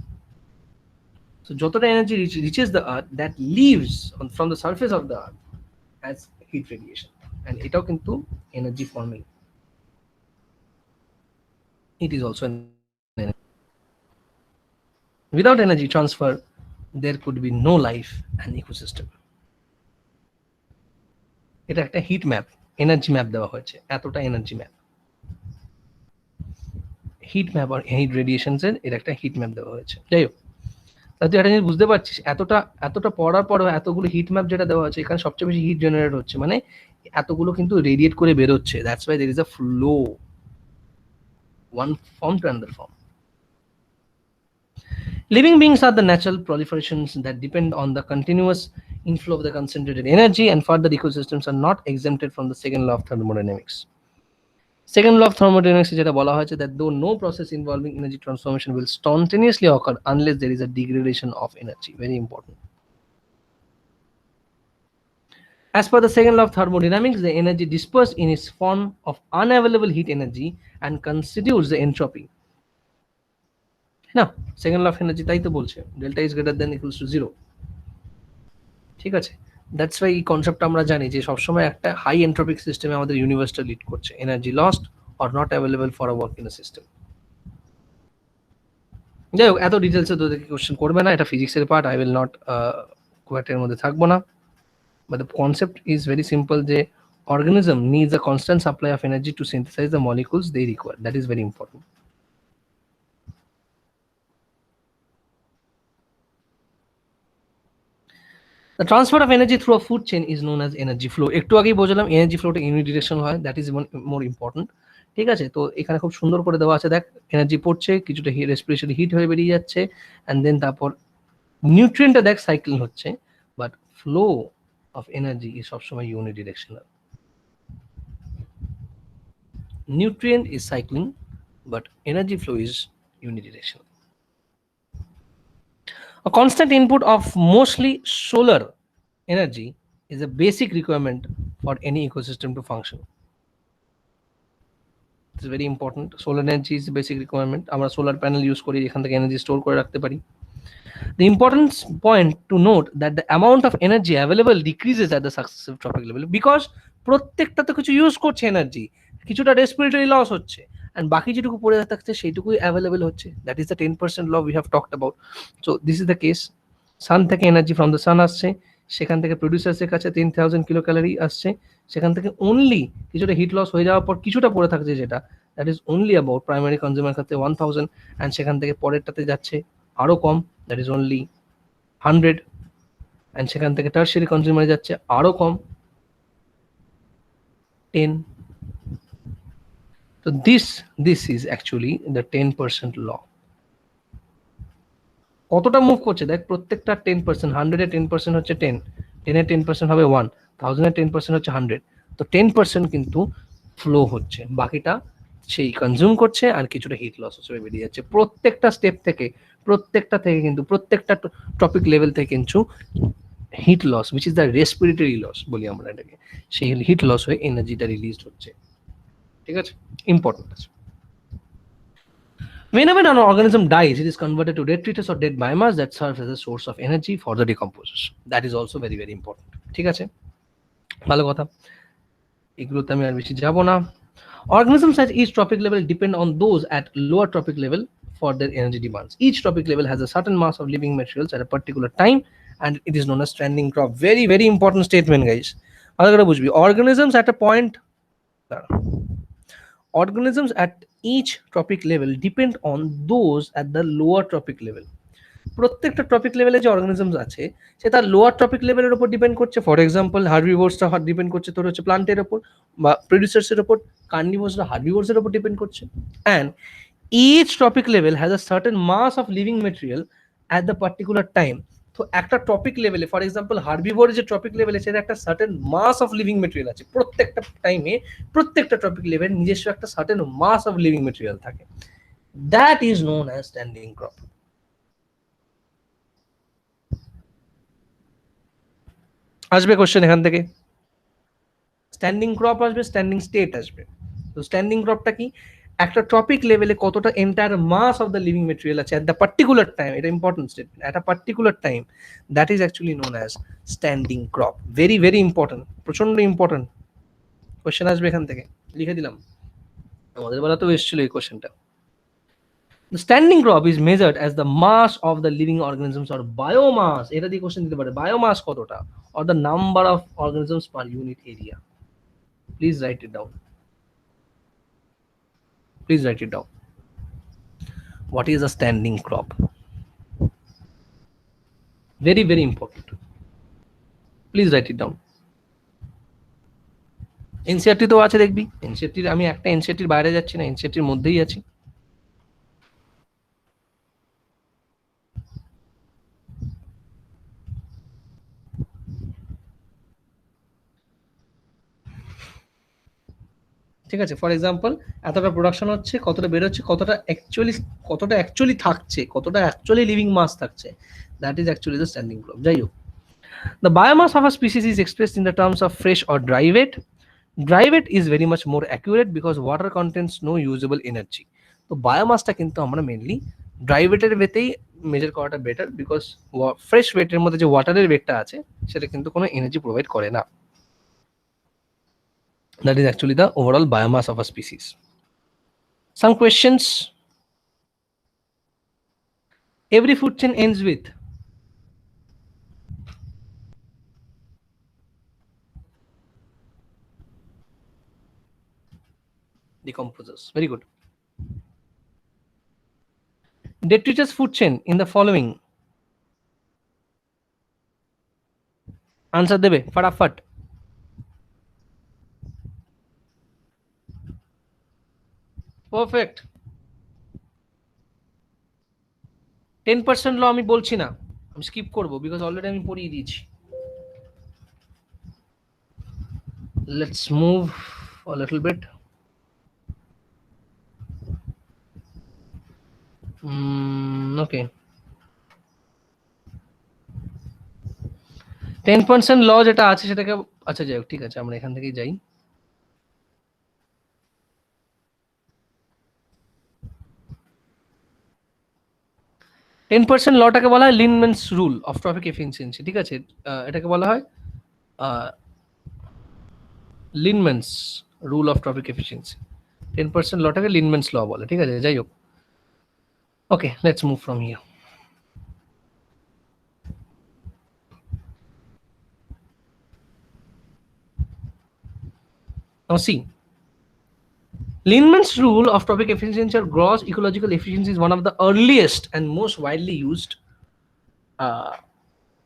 So যতটা energy reaches the earth, that leaves from the surface of the earth as heat radiation, and এটাও কিন্তু energy forming. It is also an energy. Without energy transfer, there could be no life and ecosystem. এটা একটা hit map, energy map দেওয়া হয়েছে, এতটা energy map, hit map আর hit রেডিয়েশনস এর এটা একটা হিট ম্যাপ দেওয়া হয়েছে। যাই হোক, তুই একটা জিনিস বুঝতে পারছিস, এতটা পড়ার পর এতগুলো হিট ম্যাপ যেটা দেওয়া আছে, এখানে সবচেয়ে বেশি হিট জেনারেট হচ্ছে, মানে এতগুলো কিন্তু রেডিয়েট করে বেরোচ্ছে। That's why there is a flow one form to another form. Living beings are the natural proliferations that depend on the continuous inflow of the concentrated energy, and further ecosystems are not exempted from the second law of thermodynamics. Second law of thermodynamics যেটা বলা হয়েছে, that though no process involving energy transformation will spontaneously occur unless there is a degradation of energy. Very important. As per the second law of thermodynamics, the energy dispersed in its form of unavailable heat energy and constitutes the entropy. না, second law of energy তাই তো বলছে, delta is greater than equals to 0। ঠিক আছে, that's why এই কনসেপ্টটা আমরা জানি যে সবসময় একটা হাই এন্ট্রপিক সিস্টেমে আমাদের ইউনিভার্সটা লিড করছে, energy lost or not available for a work in a system. যাই হোক, এত ডিটেলসে তোদেরকে কোশ্চেন করবে না, এটা ফিজিক্সের পার্ট, আই উইল নট কোয়ার্টের মধ্যে থাকবো না। But the concept is very simple, the organism needs a constant supply of energy to synthesize the molecules they require. That is very important. The transfer of energy through a food chain is known as energy flow. একটু আগেই বললাম energy ফ্লোটা unidirectional হয়, that is more important. ঠিক আছে, তো এখানে খুব সুন্দর করে দেওয়া আছে, দেখ এনার্জি পড়ছে, কিছুটা রেসপিরেশন হিট হয়ে বেরিয়ে যাচ্ছে, অ্যান্ড দেন তারপর নিউট্রিয়েন্টটা দেখ সাইক্লিং হচ্ছে, but flow of energy is সবসময় unidirectional. Nutrient is cycling, but energy flow is unidirectional. A constant input of mostly solar energy is a basic requirement for any ecosystem to function. It's very important. Solar energy is a basic requirement. আমরা solar panel use করি, এখান থেকে energy store করে রাখতে পারি। The important point to note that the amount of energy available decreases at the successive trophic level, because প্রত্যেকটা তো কিছু ইউজ করছে এনার্জি, কিছুটা রেসপিরেটরি লস হচ্ছে, and বাকি যেটুকু পড়ে থাকছে সেইটুকুই অ্যাভেলেবল হচ্ছে। That is the 10% law we have talked about. So this is the case. সান থেকে এনার্জি ফ্রম দ্য সান আসছে, সেখান থেকে প্রডিউসার্সের কাছে 10,000 কিলো ক্যালোরি আসছে, সেখান থেকে অনলি কিছুটা হিট লস হয়ে যাওয়ার পর কিছুটা পড়ে থাকছে, যেটা that is only about primary consumer ক্ষেত্রে 1000, অ্যান্ড সেখান থেকে পরেরটাতে যাচ্ছে আরও কম, দ্যাট ইজ অনলি 100, অ্যান্ড সেখান থেকে টার্সিয়ারি কনজিউমারে যাচ্ছে আরও কম 10। তো So this is actually the 10% law. কতটা মুভ করছে দেখ, প্রত্যেকটা 10%, 100 এর 10% হচ্ছে 10, 10 এর 10% হবে 1, 1000 এর 10% হচ্ছে 100। তো 10% কিন্তু ফ্লো হচ্ছে, বাকিটা সেই কনজিউম করছে আর কিছুটা হিট লস হিসেবে বেরিয়ে যাচ্ছে প্রত্যেকটা স্টেপ থেকে। কিন্তু প্রত্যেকটা টপিক লেভেল থেকে কিন্তু heat loss, which is the respiratory loss বলি আমরা এটাকে, সেই হিট লস হয়ে এনার্জিটা রিলিজ হচ্ছে। ঠিক আছে, ইম্পর্টেন্ট আছে। Whenever an organism dies, it is converted to detritus or dead biomass that serves as a source of energy for the decomposers. That is also very very important. ঠিক আছে, ভালো কথা, এগুলোতে আমি আর বেশি যাব না। Organisms at each trophic level depend on those at lower trophic level for their energy demands. Each trophic level has a certain mass of living materials at a particular time, and it is known as standing crop. Very very important statement, guys. ভালো করে বুঝবি, organisms at a point, organisms at each trophic level depend on those at the lower trophic level. প্রত্যেকটা topic লেভেলে যে organisms আছে সে তার lower topic লেভেলের উপর ডিপেন্ড করছে। ফর এক্সাম্পল হার্বিভোরসটা ডিপেন্ড করছে তোর হচ্ছে প্লান্টের উপর বা প্রোডিউসার্সের উপর, কার্নিভোরসরা হার্বিভোরসের উপর ডিপেন্ড করছে। And each trophic level has a certain mass of living material at the particular time. তো একটা টপিক লেভেলে, ফর এক্সাম্পল হার্বিভোর যে টপিক লেভেলে সেটা একটা certain mass of living material আছে, প্রত্যেকটা টাইমে প্রত্যেকটা টপিক লেভেল নিজস্ব একটা certain mass of living material থাকে। That is known as standing crop. আসবে কোশ্চেন এখান থেকে, স্ট্যান্ডিং ক্রপ আসবে, স্ট্যান্ডিং স্টেট আসবে। তো স্ট্যান্ডিং ক্রপটা কি, একটা টপিক লেভেলে কতটা entire mass of the living material আছে অ্যাট দ্য পার্টিকুলার টাইম, এটা important statement, at a particular time, that is actually known as standing crop. Very very important, প্রচন্ড ইম্পর্টেন্ট কোশ্চেন আসবে এখান থেকে, লিখে দিলাম, আমাদের বেলাতেও এসেছিল এই কোশ্চেনটা। The standing crop is measured as the mass of the living organisms or biomass. এটা দিয়ে কোশ্চেন দিতে পারে, বায়োমাস কতটা, or the number of organisms per unit area. Please write it down. Please write it down. What is a standing crop? Very very important. Please write it down. NCERT তো আছে দেখবি, এনসিআরটির আমি একটা এনসিআরটির বাইরে যাচ্ছি না, এনসিআরটির মধ্যেই আছি। ঠিক আছে, ফর এক্সাম্পল এতটা প্রোডাকশন হচ্ছে, কতটা বেরোচ্ছে, কতটা অ্যাকচুয়ালি থাকছে, কতটা অ্যাকচুয়ালি লিভিং মাস থাকছে, that is actually the standing crop. যাই হোক, the biomass of a species is expressed in the terms of fresh or dry weight. Dry weight is very much more accurate because water contains no usable energy. তো বায়োমাসটা কিন্তু আমরা mainly dry ওয়েটের ওয়েতেই measure করাটা better, because fresh ওয়েটের মধ্যে যে ওয়াটারের ওয়েটটা আছে সেটা কিন্তু কোনো এনার্জি প্রোভাইড করে না। That is actually the overall biomass of a species. Some questions. Every food chain ends with decomposers. Very good. Detritus food chain in the following. Answer দেবে ফটাফট। পারফেক্ট। 10% ল আমি বলছি না, আমি স্কিপ করব বিকজ অলরেডি আমি পড়িয়ে দিয়েছি। Let's move a little bit. Okay. 10% ল যেটা আছে সেটাকে, আচ্ছা যাই হোক, ঠিক আছে আমরা এখান থেকেই যাই। লটাকে বলা হয় Lindeman's rule of trophic efficiency. ঠিক আছে, এটাকে বলা হয় Lindeman's rule of trophic efficiency. 10% লটাকে লিনম্যানস ল বলে। ঠিক আছে, যাই হোক, okay, let's move from here. Now see, Lindeman's rule of trophic efficiency or gross ecological efficiency is one of the earliest and most widely used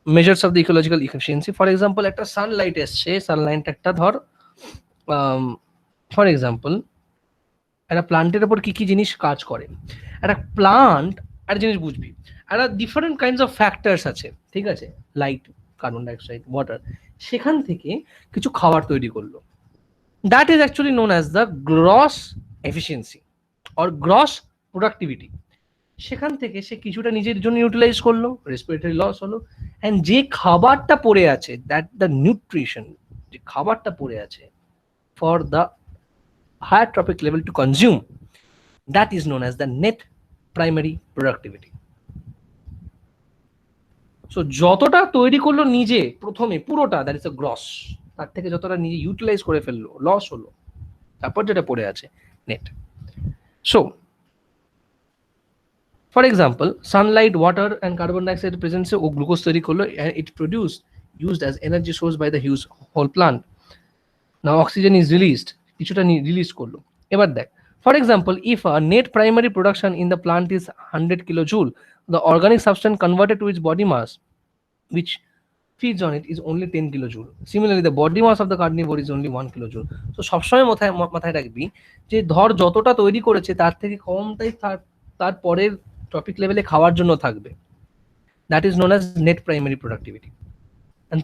measures of the ecological efficiency. For example, একটা Sunlight এসছে, Sunlight একটা ধর for example একটা প্লান্টের উপর কি কি জিনিস কাজ করে। একটা প্লান্ট একটা জিনিস বুঝবি, একটা ডিফারেন্ট কাইন্ডস অফ ফ্যাক্টরস আছে, ঠিক আছে, লাইট, কার্বন ডাইঅক্সাইড, ওয়াটার, সেখান থেকে কিছু খাবার তৈরি করলো। That is actually known as the gross efficiency or gross productivity. সেখান থেকে সে কিছুটা নিজের জন্য ইউটিলাইজ করলো, রেসপিরেটরি লস হলো, অ্যান্ড যে খাবারটা পড়ে আছে, দ্যাট দ্য নিউট্রিশন, যে খাবারটা পড়ে আছে for the higher trophic level to consume, that is known as the net primary productivity. So যতটা তৈরি করলো নিজে প্রথমে পুরোটা, দ্যাট ইজ আ গ্রস, তার থেকে যতটা নিজে ইউটিলাইজ করে ফেললো, লস হলো, তারপর যেটা পড়ে আছে net. So for example, sunlight, water and carbon dioxide প্রেজেন্সে ও গ্লুকোজ তৈরি করলো, and it produced used as energy source by the huge whole plant. Now oxygen is released, কিছুটা রিলিজ করলো। এবার দেখ, for example, if a net primary production in the plant is 100 kilojoule, the organic substance converted to its body mass which feeds on it is only 10 kilojoule. Similarly, the body mass of the carnivore is only 1 kilojoule. So সবসময় মাথায় রাখবি যে ধর যতটা তৈরি করেছে তার থেকে কমটাই তার পরের টপিক লেভেলে খাওয়ার জন্য থাকবে। That is known as net primary productivity.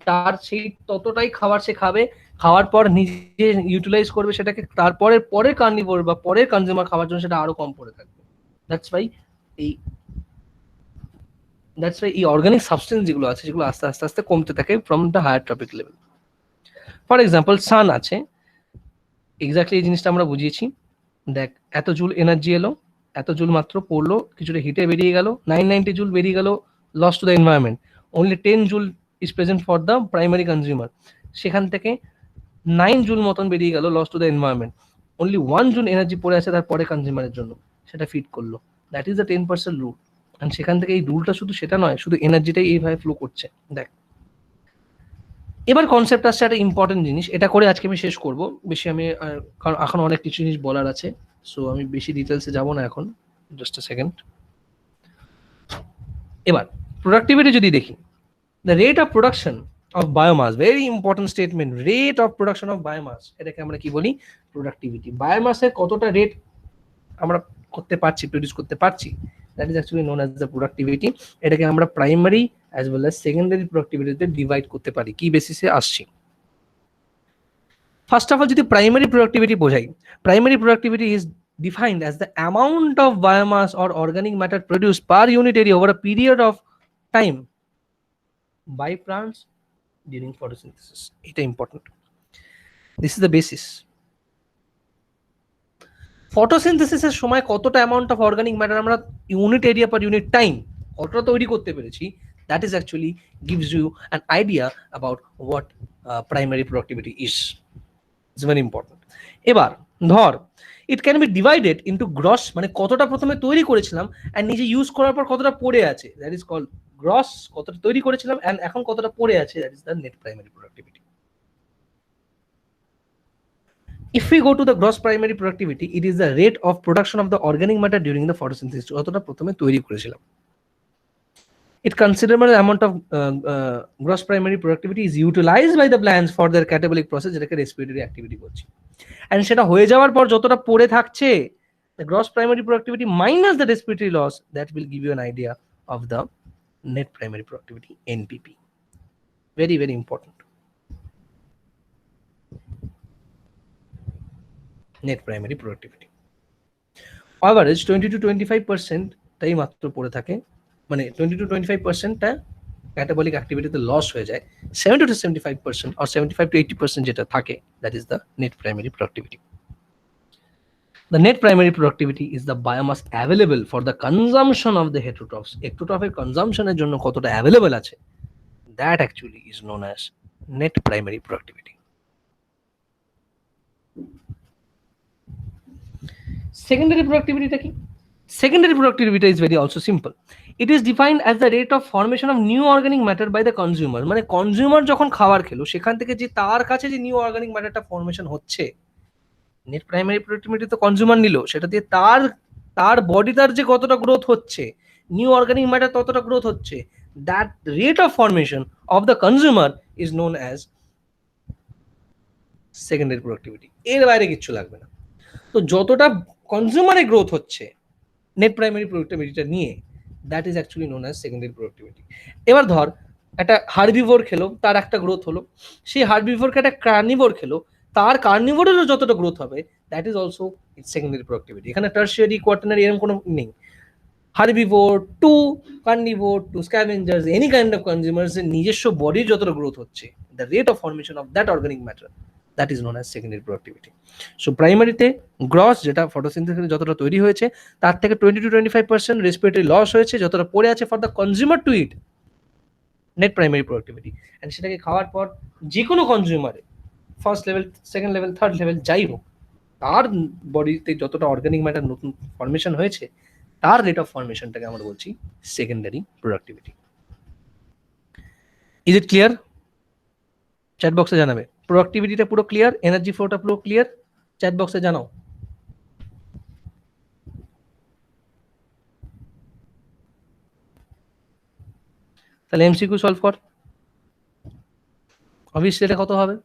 তার সেই ততটাই খাবার সে খাবে, খাওয়ার পর নিজে ইউটিলাইজ করবে সেটাকে, তারপরে পরের কার্নিভোর বা পরের কনজিউমার খাওয়ার জন্য সেটা আরো কম পড়ে থাকবে। দ্যাটস ওয়াই এই অর্গানিক সাবস্টেন্স যেগুলো আছে সেগুলো আস্তে আস্তে আস্তে কমতে থাকে from the higher trophic level. For example, sun আছে, এক্স্যাক্টলি এই জিনিসটা আমরা বুঝিয়েছি। দেখ, এত জুল এনার্জি এলো, এত জুল মাত্র পড়লো, কিছুটা হিটে বেরিয়ে গেল, 990 জুল বেরিয়ে গেল, loss to the environment, only 10 joule is present for the primary consumer, সেখান থেকে 9 জুল মতন বেরিয়ে গেল, loss to the environment, only 1 joule energy পড়ে আছে তার পরে কনজিউমারের জন্য, সেটা ফিট করলো। That is the 10% rule. And সেখান থেকে এই রুলটা শুধু সেটা নয়, শুধু এনার্জিটাই এইভাবে ফ্লো করছে। দেখ, এবার কনসেপ্ট আসছে একটা ইম্পর্টেন্ট জিনিস, এটা করে আজকে আমি শেষ করব। বেশি আমি কারণ এখন অনেক কিছু জিনিস বলার আছে, সো আমি বেশি ডিটেলসে যাব না এখন, জাস্ট আ সেকেন্ড। এবার প্রোডাক্টিভিটি যদি দেখি, the rate of production of biomass, very important statement, rate of production of biomass, এটাকে আমরা কি বলি? প্রোডাক্টিভিটি। বায়োমাসের কতটা রেট আমরা করতে পারছি, প্রডিউস করতে পারছি, that is actually known as the productivity. এটাকে আমরা primary as well as secondary প্রোডাক্টিভিটিতে ডিভাইড করতে পারি। কি বেসিসে আসছি? ফার্স্ট অফ অল যদি প্রাইমারি প্রোডাক্টিভিটি বোঝাই, primary productivity is defined as the amount of biomass or organic matter produced per unit area over a period of time by plants during photosynthesis. এটা important, this is the basis. ফটোসিনথেসিসের সময় কতটা amount of organic matter আমরা unit area per unit time কতটা তৈরি করতে পেরেছি, that is actually gives you an idea about what primary productivity is. It's very important. এবার ধর, it can be divided into gross, মানে কতটা প্রথমে তৈরি করেছিলাম অ্যান্ড নিজে ইউজ করার পর কতটা পড়ে আছে, দ্যাট ইজ কল্ড গ্রস। কতটা তৈরি করেছিলাম অ্যান্ড এখন কতটা পড়ে আছে, that is the net primary productivity. If we go to the gross primary productivity, it is the rate of production of the organic matter during the photosynthesis. কতটা প্রথমে তৈরি করেছিলাম। It considerable amount of gross primary productivity is utilized by the plants for their catabolic process, যেটাকে respiratory activity বলছি। And সেটা হয়ে যাওয়ার পর যতটা পড়ে থাকছে, the gross primary productivity minus the respiratory loss, that will give you an idea of the net primary productivity, NPP. Very, very important. Net primary productivity. Average 20 to 25% টাই মাত্র পড়ে থাকে, মানে 20 to 25%টা ক্যাটাবলিক অ্যাক্টিভিটিতে লস হয়ে যায়, 70 to 75% or 75 to 80% যেটা থাকে, that is the net primary productivity. The net primary productivity is the biomass available for the consumption of the heterotrophs. Heterotrophs কনজাম্পশনের জন্য কতটা অ্যাভেলেবল আছে, that actually is known as net primary productivity. Secondary productivity কি? Secondary productivity is very also simple. It is defined as the rate of formation of new organic matter by the consumer. মানে consumer যখন খাবার খেলো সেখান থেকে যে তার কাছে যে নিউ অর্গানিক ম্যাটারটা ফর্মেশন হচ্ছে, নেট প্রাইমারি প্রোডাক্টিভিটি তো কনজিউমার নিল, সেটা দিয়ে তার বডিটার যে কতটা গ্রোথ হচ্ছে, নিউ অর্গানিক ম্যাটার ততটা গ্রোথ হচ্ছে, that rate of formation of the consumer is known as secondary productivity. এর বাইরে কিচ্ছু লাগবে না। তো যতটা কনজিউমারে গ্রোথ হচ্ছে নেট প্রাইমারি প্রোডাক্টিভিটিটা নিয়ে, that is actually known as secondary productivity. এবার ধর একটা হার্বিভোর খেলো, তার একটা গ্রোথ হলো, সেই হার্বিভোরকে একটা কার্নিভোর খেলো, তার কার্নিভোরেরও যতটা গ্রোথ হবে, that is also its secondary productivity. এখানে টার্সিয়ারি কোয়াটারনারি এরকম কোনো নেই। Herbivore to carnivore to scavengers any kind of consumers এর নিজস্ব বডির যতটা গ্রোথ হচ্ছে, the rate of formation of that organic matter, that is known as secondary productivity. So প্রাইমারিতে গ্রস যেটা ফটোসিনথেসিসে যতটা তৈরি হয়েছে, তার থেকে 20-25% রেসপিরেটরি লস হয়েছে, যতটা পড়ে আছে for the consumer to eat, net primary productivity. And সেটাকে খাওয়ার পর যে কোনো কনজিউমারে first level, second level, third level যাই হোক, তার বডিতে যতটা অর্গানিক ম্যাটার নতুন ফর্মেশন হয়েছে, তার রেট অফ ফর্মেশনটাকে আমরা বলছি secondary productivity. Is it clear? Chat বক্সে জানাবে। প্রোডাক্টিভিটিটা পুরো ক্লিয়ার, এনার্জি ফ্লোটা পুরো ক্লিয়ার, চ্যাট বক্সে জানাও। তাহলে এমসিকিউ সলভ কর। অবভিয়াসলি এটা কত হবে?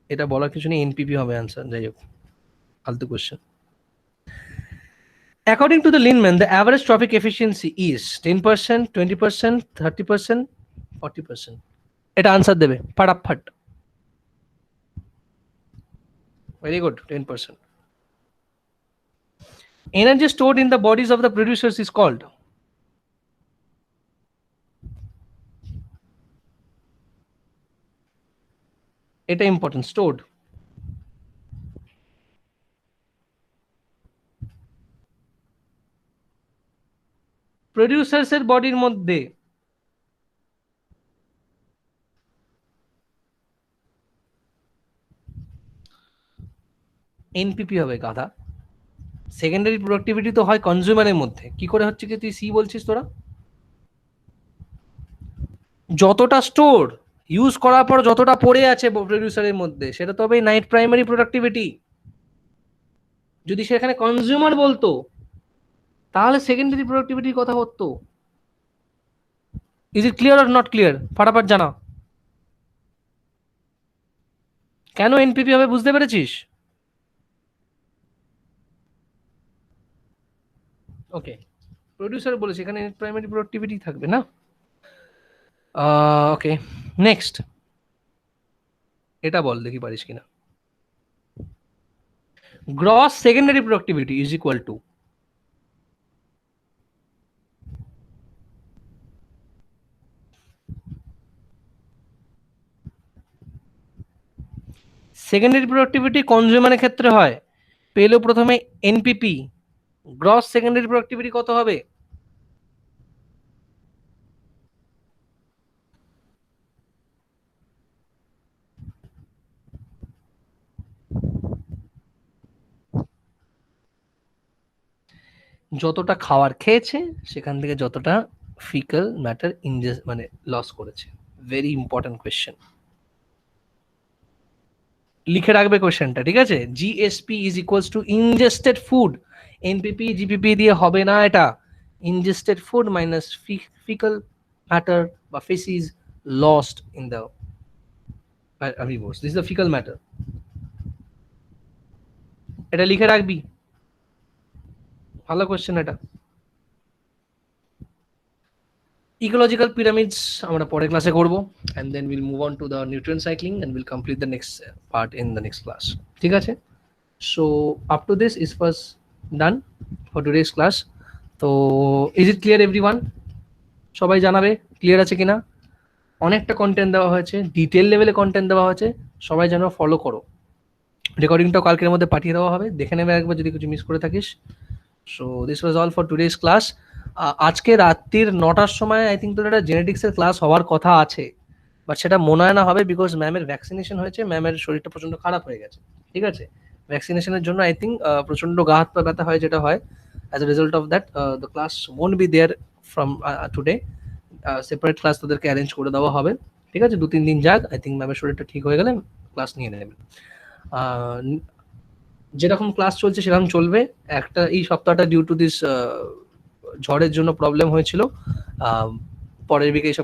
এটা বলার কিছু নেই, এনপিপি হবে অ্যান্সার। যাই হোক, ফালতু question. According to the Lindemann, the average traffic efficiency is 10%, 20%, 30%, 40%. এটা আনসার দেবে ফাটাফাট। Very good, 10%. Energy stored in the bodies of the producers is called. এটা ইম্পর্টেন্ট, stored. প্রডিউসার্স এর বডির মধ্যে এনপিপি হবে গাধা। সেকেন্ডারি প্রোডাক্টিভিটি তো হয় কনজিউমারের মধ্যে, কি করে হচ্ছে কি তুই সি বলছিস তোরা? যতটা স্টোর ইউজ করার পর যতটা পড়ে আছে প্রডিউসারের মধ্যে, সেটা তো হবে নাইট প্রাইমারি প্রোডাক্টিভিটি। যদি সেখানে কনজিউমার বলতো, তাহলে সেকেন্ডারি প্রোডাক্টিভিটির কথা হতো। Is it clear or not clear? ফাটাফাট জানা। কেন এনপিপি হবে বুঝতে পেরেছিস? ওকে, প্রডিউসার বলেছে এখানে প্রাইমারি প্রোডাক্টিভিটি থাকবে না। ওকে, নেক্সট এটা বল দেখি পারিস কিনা। Gross secondary productivity is equal to secondary productivity কনজিউমারের ক্ষেত্রে হয়, পেলো প্রথমে এনপিপি, গ্রস সেকেন্ডারি প্রোডাক্টিভিটি কত হবে? যতটা খাবার খেয়েছে সেখান থেকে যতটা ফিকাল ম্যাটার ইনজেস্ট মানে লস করেছে। ভেরি ইম্পর্টেন্ট কোয়েশ্চেন, লিখে রাখবে কোয়েশ্চেনটা, ঠিক আছে? GSP is equals to ingested food, NPP GPP দিয়ে হবে না এটা। Ingested food minus faecal matter বা ফেসিস lost in the herbivores. This is the fecal matter. এটা লিখে রাখবি, ভালো কোয়েশ্চেন এটা। ইকোলজিক্যাল পিরামিডস আমরা পরে ক্লাসে করব, and then we'll move on to the nutrient cycling and we'll complete the next part in the next class. ঠিক আছে? So up to this is first done for today's class. তো is it clear everyone? সবাই জানাবে clear আছে কিনা। অনেকটা content দেওয়া হয়েছে, ডিটেল লেভেলে কন্টেন্ট দেওয়া হয়েছে, সবাই যেন ফলো করো। রেকর্ডিংটাও কালকের মধ্যে পাঠিয়ে দেওয়া হবে, দেখে নেবে একবার যদি কিছু মিস করে থাকিস। So this was all for today's class. আজকে রাত্রির 9টার সময় আই থিঙ্ক তোর একটা জেনেটিক্সের ক্লাস হওয়ার কথা আছে, বাট সেটা মনে হয় না হবে, বিকজ ম্যামের ভ্যাকসিনেশন হয়েছে, ম্যামের শরীরটা প্রচন্ড খারাপ হয়ে গেছে। ঠিক আছে, ভ্যাকসিনেশনের জন্য আই থিঙ্ক প্রচন্ড গা হাত পা ব্যথা হয়, যেটা হয় as a result of that the class won't be there from today. Separate class তাদেরকে অ্যারেঞ্জ করে দেওয়া হবে। ঠিক আছে, 2-3 দিন যাক, আই থিঙ্ক ম্যামের শরীরটা ঠিক হয়ে গেলে ক্লাস নিয়ে নেবেন। যেরকম ক্লাস চলছে সেরকম চলবে। একটা এই সপ্তাহটা ডিউ টু দিস ঝড়ের জন্য প্রবলেম হয়েছিল, পরের উইকে এইসব